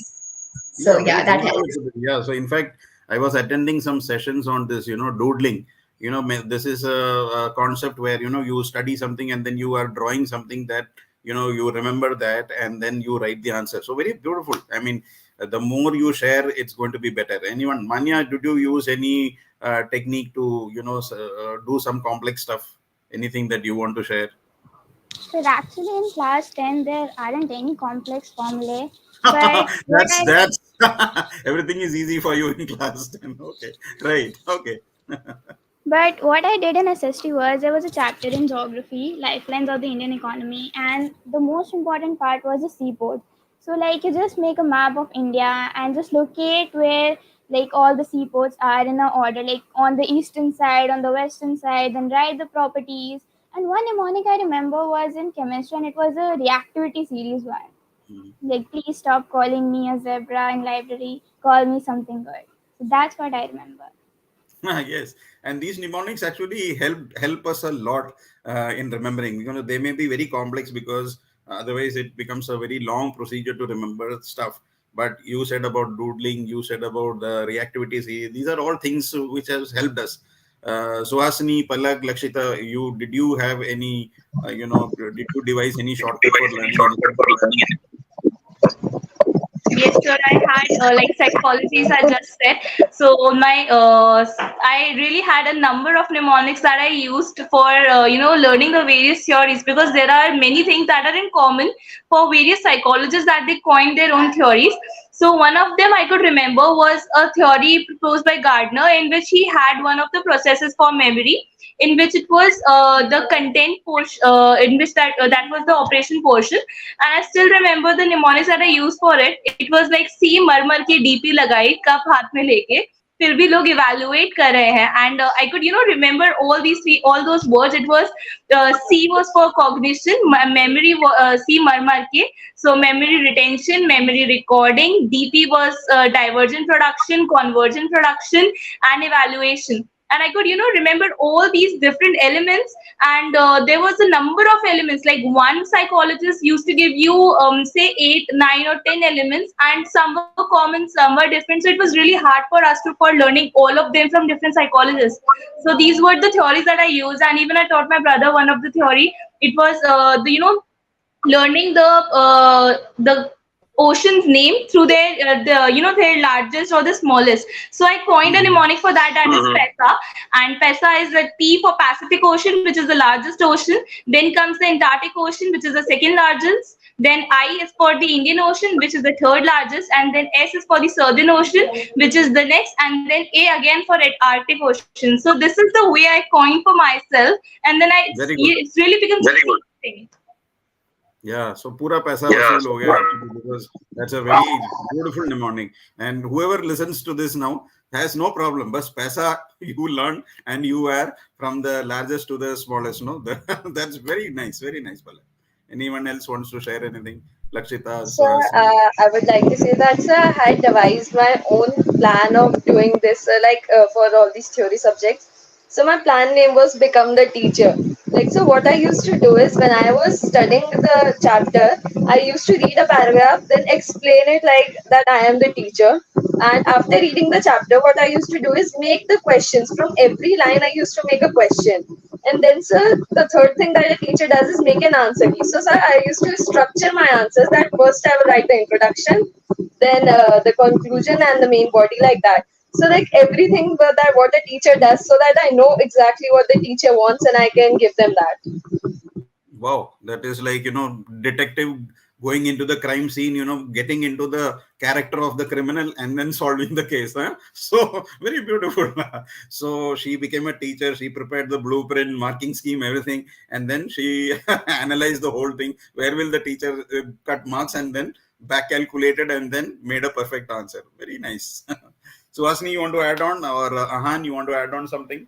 So Yeah, yeah, very that beautiful. helps. Yeah, so in fact, I was attending some sessions on this, doodling. This is a concept where, you study something and then you are drawing something that, you remember that and then you write the answer. So very beautiful. I mean, the more you share, it's going to be better. Anyone, Manya, did you use any technique to, do some complex stuff? Anything that you want to share? So actually in class 10 there aren't any complex formulae. But what that's I that's everything is easy for you in class 10. Okay, right. Okay. But what I did in SST was there was a chapter in geography, lifelines of the Indian economy, and the most important part was the seaport. So like you just make a map of India and just locate where like all the seaports are in a order, like on the eastern side, on the western side, then write the properties. And one mnemonic I remember was in chemistry, and it was a reactivity series one. Mhm. Like please stop calling me a zebra in library, call me something good. So that's what I remember. Yes, and these mnemonics actually help us a lot in remembering. They may be very complex because otherwise it becomes a very long procedure to remember stuff. But you said about doodling, you said about the reactivities. These are all things which has helped us. Suhasini, Palak, Lakshita, did you have any? Did you devise any shortcut for learning anything? Yes, sir. I had like psychologies I just said. So I really had a number of mnemonics that I used for learning the various theories, because there are many things that are in common for various psychologists that they coined their own theories. So one of them I could remember was a theory proposed by Gardner, in which he had one of the processes for memory, in which it was the content portion, in which that was the operation portion. And I still remember the mnemonics that I used for it. It was like सी मर मर के DP लगाई cup हाथ में लेके फिर भी लोग evaluate कर रहे हैं. And I could remember all those words. It was C was for cognition, memory, C मर मर के, so memory retention, memory recording. DP was divergent production, convergent production, and evaluation. And I could remember all these different elements. And there was a number of elements, like one psychologist used to give you say 8, 9, or 10 elements, and some were common, some were different. So it was really hard for learning all of them from different psychologists. So these were the theories that I used. And even I taught my brother one of the theory. It was learning the ocean's name through their largest or the smallest. So I coined a mnemonic for that, that is PESA. And PESA is the P for Pacific Ocean, which is the largest ocean. Then comes the Antarctic Ocean, which is the second largest. Then I is for the Indian Ocean, which is the third largest. And then S is for the Southern Ocean, which is the next. And then A again for Arctic Ocean. So this is the way I coined for myself. And then Very good. it's really become very good thing. Yeah, so pura paisa vasool ho gaya actually, because that's a very beautiful mnemonic. And whoever listens to this now has no problem. But paisa you learn and you are from the largest to the smallest. No, that's very nice, Bala. Anyone else wants to share anything? Lakshita, So Suhasini. I would like to say that sir, I had devised my own plan of doing this, for all these theory subjects. So my plan name was become the teacher. Like so, what I used to do is when I was studying the chapter, I used to read a paragraph, then explain it like that I am the teacher. And after reading the chapter, what I used to do is make the questions from every line. I used to make a question, and then, sir, the third thing that a teacher does is make an answer key. So, sir, I used to structure my answers that first I will write the introduction, then the conclusion and the main body like that. So like everything that what the teacher does, so that I know exactly what the teacher wants and I can give them that. Wow, that is like, detective going into the crime scene, getting into the character of the criminal and then solving the case. Huh? So, very beautiful. So, she became a teacher. She prepared the blueprint, marking scheme, everything. And then she analyzed the whole thing. Where will the teacher cut marks, and then back calculated and then made a perfect answer. Very nice. Suhasini, you want to add on? Or Ahan, you want to add on something?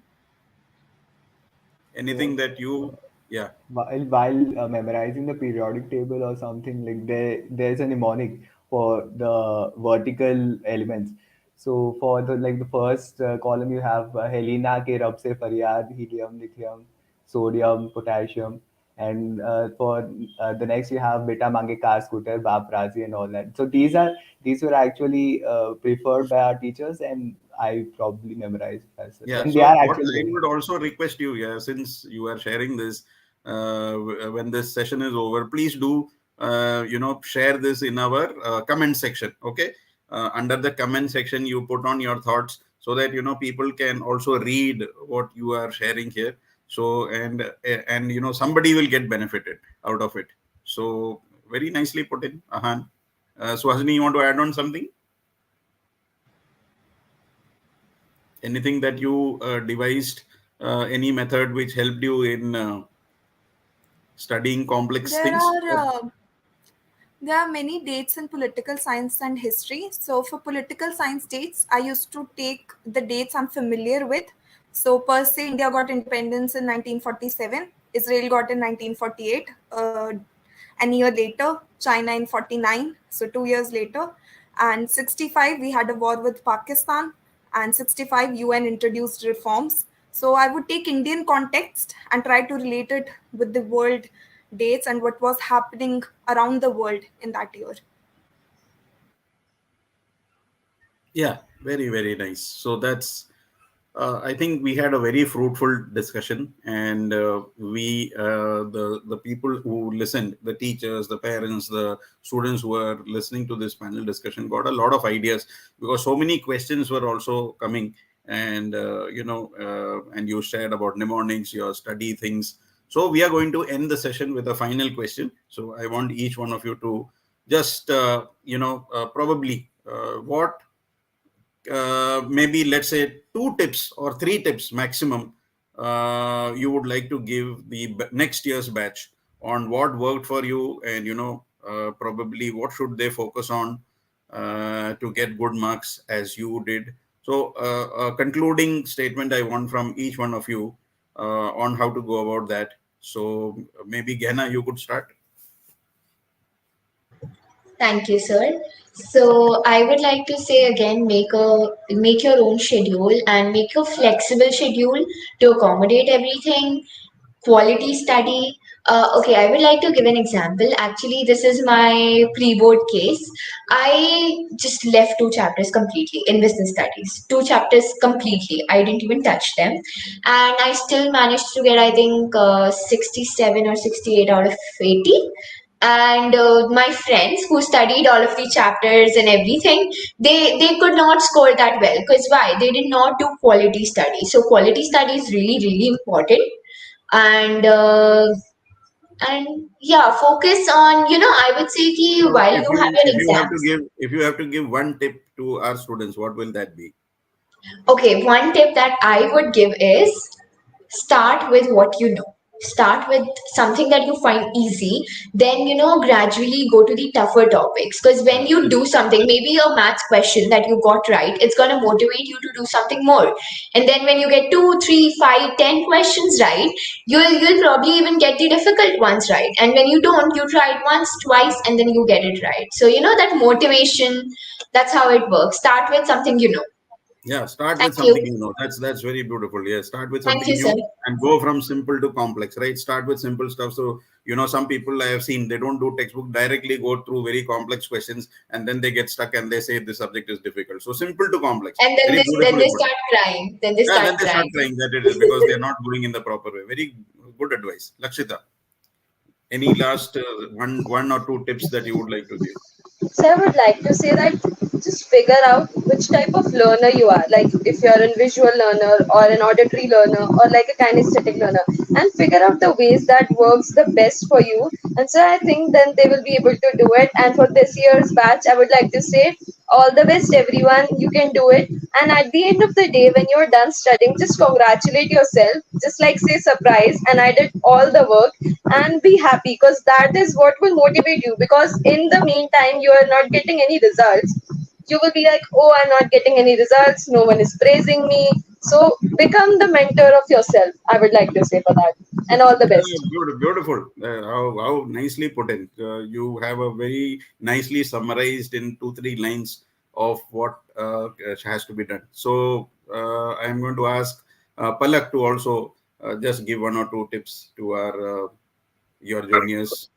Anything So that you, yeah. while memorizing the periodic table or something, like there's a mnemonic for the vertical elements. So for the first column you have Helena ke rab se faryad, helium, lithium, sodium, potassium, and for the next you have beta mange car scooter, bap razi, and all that. So these were actually preferred by our teachers, and I probably memorized as well. Yeah. And they So are what actually I very would good. also request you, yeah, since you are sharing this, when this session is over, please do, share this in our comment section. Okay. Under the comment section, you put on your thoughts so that, people can also read what you are sharing here. So, and, somebody will get benefited out of it. So very nicely put in, Ahan. Suhasini, you want to add on something? Anything that you devised, any method which helped you in studying complex There things? are there are many dates in political science and history. So for political science dates, I used to take the dates I'm familiar with. So per se, India got independence in 1947. Israel got in 1948. An year later, China in 49. So 2 years later, and 65 we had a war with Pakistan, and 65 UN introduced reforms. So I would take Indian context and try to relate it with the world dates and what was happening around the world in that year. Yeah, very, very nice. So that's, I think we had a very fruitful discussion, and the people who listened, the teachers, the parents, the students who are listening to this panel discussion got a lot of ideas, because so many questions were also coming, and and you shared about mnemonics, your study things. So we are going to end the session with a final question. So I want each one of you to just probably what maybe let's say 2 tips or 3 tips maximum you would like to give the next year's batch on what worked for you, and probably what should they focus on to get good marks as you did. So a concluding statement I want from each one of you on how to go about that. So maybe Gena, you could start. Thank you, sir. So I would like to say again, make your own schedule and make a flexible schedule to accommodate everything. Quality study. Okay, I would like to give an example. Actually, this is my pre-board case. I just left 2 chapters completely in business studies. 2 chapters completely. I didn't even touch them, and I still managed to get, I think, 67 or 68 out of 80. And my friends who studied all of the chapters and everything, they could not score that well, because why? They did not do quality study. So quality study is really really important. And yeah, focus on, I would say ki So while if you you have your if you have to exams. give if you have to give one tip to our students, what will that be? Okay, one tip that I would give is start with what you know. Start with something that you find easy, then gradually go to the tougher topics. Because when you do something, maybe a maths question that you got right, it's going to motivate you to do something more. And then when you get 2, 3, 5, 10 questions right, you'll probably even get the difficult ones right. And when you don't, you try it once, twice, and then you get it right. So that motivation, that's how it works. Start with something you know. Yeah, start Thank with you. something That's very beautiful. Yeah, start with Thank something you, new sir. and go from simple to complex, right? Start with simple stuff. So, some people I have seen, they don't do textbook, directly go through very complex questions, and then they get stuck and they say this subject is difficult. So simple to complex. And then Very then beautifully they put. start crying. Then they Yeah, start then they start crying. crying that it is because they are not doing in the proper way. Very good advice. Lakshita, any last one or two tips that you would like to give? So I would like to say that just figure out which type of learner you are. Like if you're a visual learner or an auditory learner or like a kinesthetic learner, and figure out the ways that works the best for you. And so I think then they will be able to do it. And for this year's batch, I would like to say all the best, everyone. You can do it. And at the end of the day, when you're done studying, just congratulate yourself. Just like say surprise, and I did all the work, and be happy because that is what will motivate you. Because in the meantime, you are not getting any results. You will be like, oh, I'm not getting any results. No one is praising me. So become the mentor of yourself. I would like to say for that. And all the best. Beautiful. How nicely put in. You have a very nicely summarized in 2-3 lines of what has to be done. So I am going to ask Palak to also just give 1 or 2 tips to our your juniors.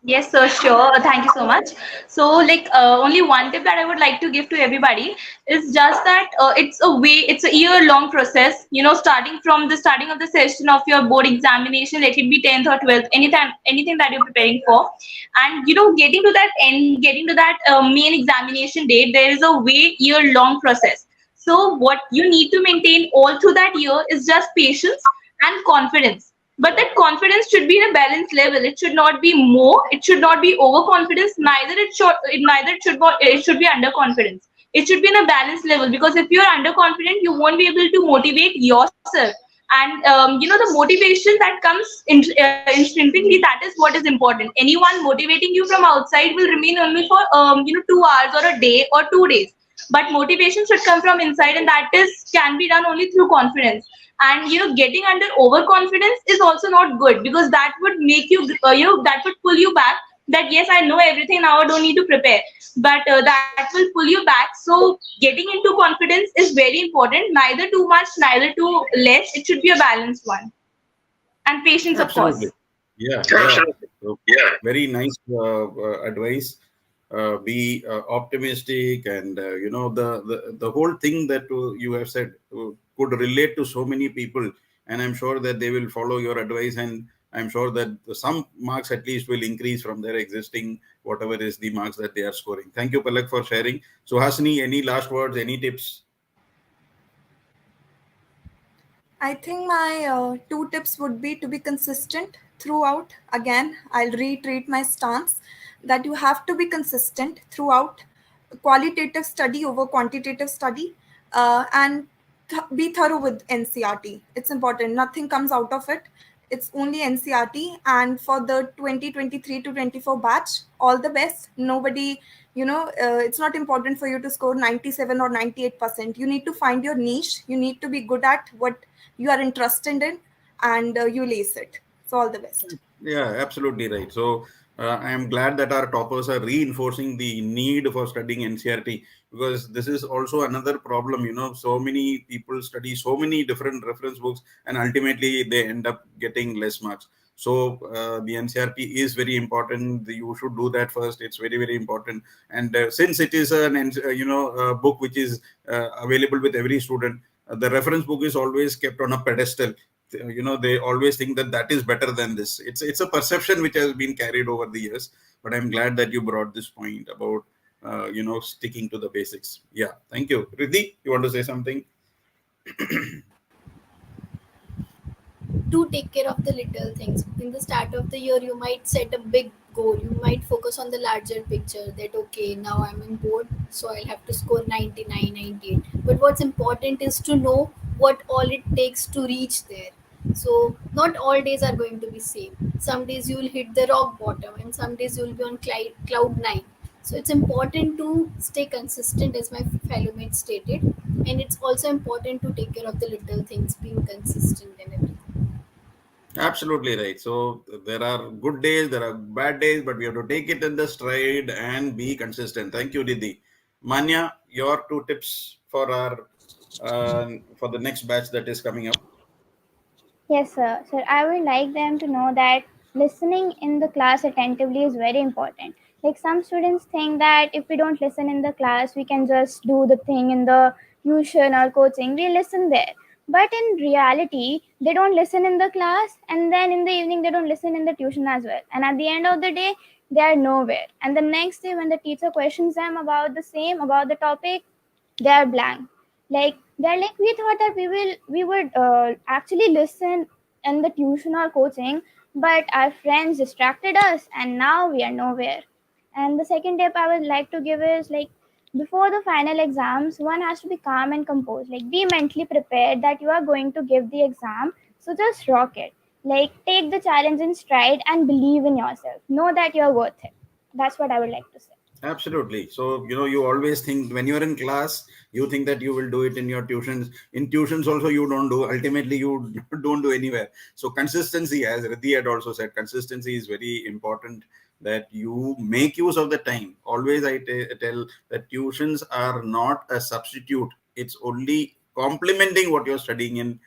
Yes, sir, sure. Thank you so much. So, like, only one tip that I would like to give to everybody is just that it's a year-long process. You know, starting from the starting of the session of your board examination, let it be 10th or 12th, anything that you're preparing for, and you know, getting to that end, getting to that main examination date, there is a way year-long process. So, what you need to maintain all through that year is just patience and confidence, but that confidence should be in a balanced level. It should not be more, it should not be overconfidence, neither it should be underconfidence. It should be in a balanced level, because if you're underconfident, you won't be able to motivate yourself. And you know, the motivation that comes instinctively, that is what is important. Anyone motivating you from outside will remain only for 2 hours or a day or 2 days, but motivation should come from inside, and that is can be done only through confidence. And you know, getting under overconfidence is also not good, because that would make you that would pull you back, that yes, I know everything now, I don't need to prepare. But that will pull you back. So getting into confidence is very important, neither too much, neither too less. It should be a balanced one. And patience, of course. Absolutely. Yeah. So, very nice advice. Be optimistic, and the whole thing that you have said could relate to so many people, and I'm sure that they will follow your advice, and I'm sure that some marks at least will increase from their existing whatever is the marks that they are scoring. Thank you, Palak, for sharing. Suhasini, any last words, any tips? I think my 2 tips would be to be consistent throughout. Again, I'll reiterate my stance that you have to be consistent throughout. Qualitative study over quantitative study, and be thorough with NCRT. It's important. Nothing comes out of it. It's only NCRT. And for the 2023 to 24 batch, all the best. Nobody, it's not important for you to score 97 or 98%. You need to find your niche. You need to be good at what you are interested in, and you lace it. So all the best. Yeah, absolutely right. So I am glad that our toppers are reinforcing the need for studying NCRT, because this is also another problem. You know, so many people study so many different reference books, and ultimately they end up getting less marks. So the NCRT is very important. You should do that first. It's very, very important. And since it is a book which is available with every student, the reference book is always kept on a pedestal. They always think that that is better than this. It's a perception which has been carried over the years, but I'm glad that you brought this point about sticking to the basics. Yeah, thank you. Riddhi, you want to say something? To take care of the little things. In the start of the year, you might set a big goal. You might focus on the larger picture, that okay, now I'm in board, so I'll have to score 99, 98. But what's important is to know what all it takes to reach there. So not all days are going to be same. Some days you will hit the rock bottom, and some days you will be on cloud 9. So it's important to stay consistent, as my fellow mates stated, and it's also important to take care of the little things, being consistent and everything. Absolutely right. So there are good days, there are bad days, but we have to take it in the stride and be consistent. Thank you, Didi. Manya, your 2 tips for our for the next batch that is coming up. Yes, sir. Sir, I would like them to know that listening in the class attentively is very important. Like some students think that if we don't listen in the class, we can just do the thing in the tuition or coaching. We listen there. But in reality, they don't listen in the class, and then in the evening, they don't listen in the tuition as well. And at the end of the day, They are nowhere. And the next day, when the teacher questions them about the same, about the topic, they are blank. Like they're like, we thought that we would actually listen in the tuition or coaching, but our friends distracted us, and now we are nowhere. And the second tip I would like to give is like, before the final exams, one has to be calm and composed. Like, be mentally prepared that you are going to give the exam. So just rock it. Like, take the challenge in stride and believe in yourself. Know that you're worth it. That's what I would like to say. Absolutely. So, you always think when you're in class, you think that you will do it in your tuitions. In tuitions also, you don't do. Ultimately, you don't do anywhere. So consistency, as Riddhi had also said, consistency is very important, that you make use of the time. Always I tell that tuitions are not a substitute. It's only complementing what you're studying in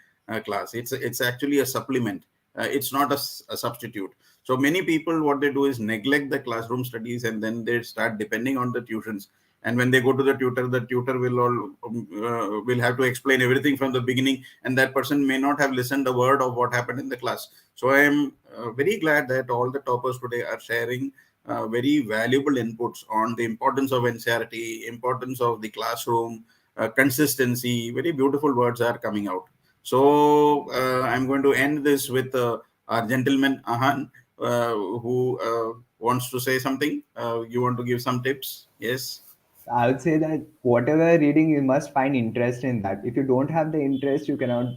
class. It's actually a supplement. It's not a substitute. So many people, what they do is neglect the classroom studies, and then they start depending on the tuitions. And when they go to the tutor will have to explain everything from the beginning, and that person may not have listened a word of what happened in the class. So I am very glad that all the toppers today are sharing very valuable inputs on the importance of NCERT, importance of the classroom, consistency. Very beautiful words are coming out. So I'm going to end this with our gentleman Ahan, who wants to say something. You want to give some tips? Yes. I would say that whatever reading, you must find interest in that. If you don't have the interest, you cannot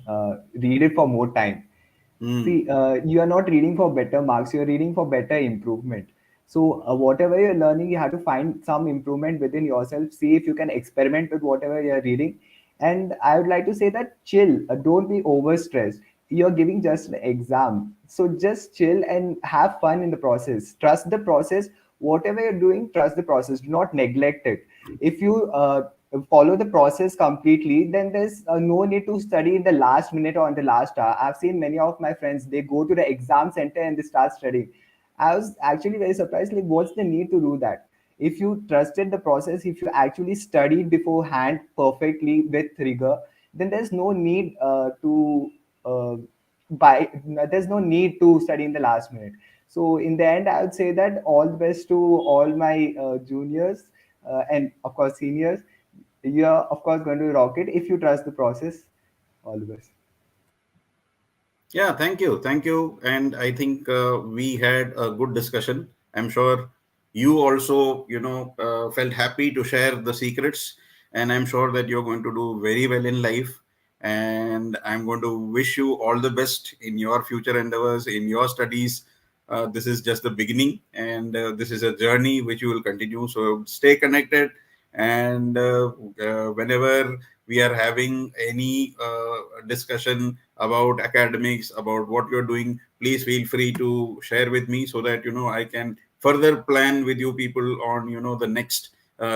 read it for more time. See, you are not reading for better marks, you are reading for better improvement. So, whatever you're learning, you have to find some improvement within yourself. See if you can experiment with whatever you're reading. And I would like to say that chill, don't be overstressed. You're giving just an exam. So, just chill and have fun in the process. Trust the process. Whatever you're doing, trust the process. Do not neglect it. If you follow the process completely, then there's no need to study in the last minute or in the last hour. I've seen many of my friends, they go to the exam center and they start studying. I was actually very surprised, like, what's the need to do that? If you trusted the process, if you actually studied beforehand perfectly with rigor, then there's no need to buy there's no need to study in the last minute. So in the end, I would say that all the best to all my juniors, and of course seniors. You're of course going to rock it if you trust the process. All the best. Yeah, thank you. And I think we had a good discussion. I'm sure you also, felt happy to share the secrets, and I'm sure that you're going to do very well in life. And I'm going to wish you all the best in your future endeavors, in your studies. This is just the beginning, and this is a journey which you will continue. So stay connected, and whenever we are having any discussion about academics, about what you're doing, please feel free to share with me, so that I can further plan with you people on the next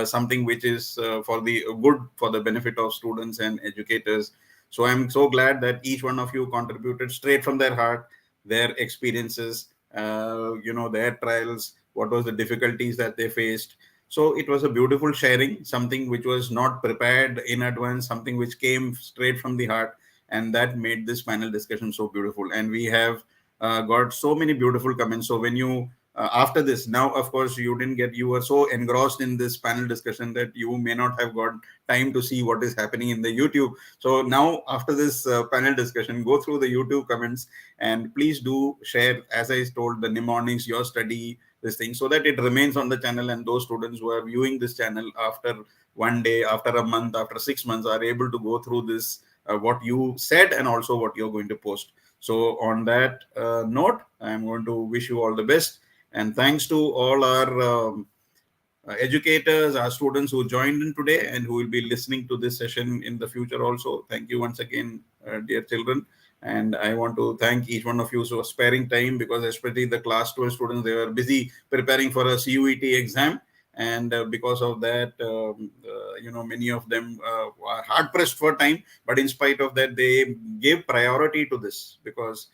something which is for the good, for the benefit of students and educators. So I'm so glad that each one of you contributed straight from their heart, their experiences, their trials, what was the difficulties that they faced. So it was a beautiful sharing, something which was not prepared in advance, something which came straight from the heart, and that made this panel discussion so beautiful. And we have got so many beautiful comments. So when you after this, now of course you were so engrossed in this panel discussion that you may not have got time to see what is happening in the YouTube. So now after this panel discussion, go through the YouTube comments, and please do share, as I told, the mnemonics, your study, this thing, so that it remains on the channel, and those students who are viewing this channel after one day, after a month, after 6 months, are able to go through this, what you said, and also what you're going to post. So on that note, I'm going to wish you all the best, and thanks to all our educators, our students who joined in today and who will be listening to this session in the future also. Thank you once again, dear children. And I want to thank each one of you for sparing time, because especially the class 12 students, they were busy preparing for a CUET exam. And because of that, many of them are hard pressed for time. But in spite of that, they gave priority to this, because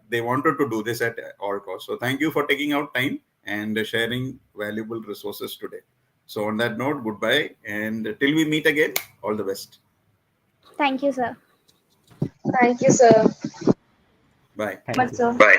they wanted to do this at all costs. So thank you for taking out time and sharing valuable resources today. So on that note, goodbye, and till we meet again, all the best. Thank you, sir. Thank you, sir. Bye. Thank Much, you. sir. Bye.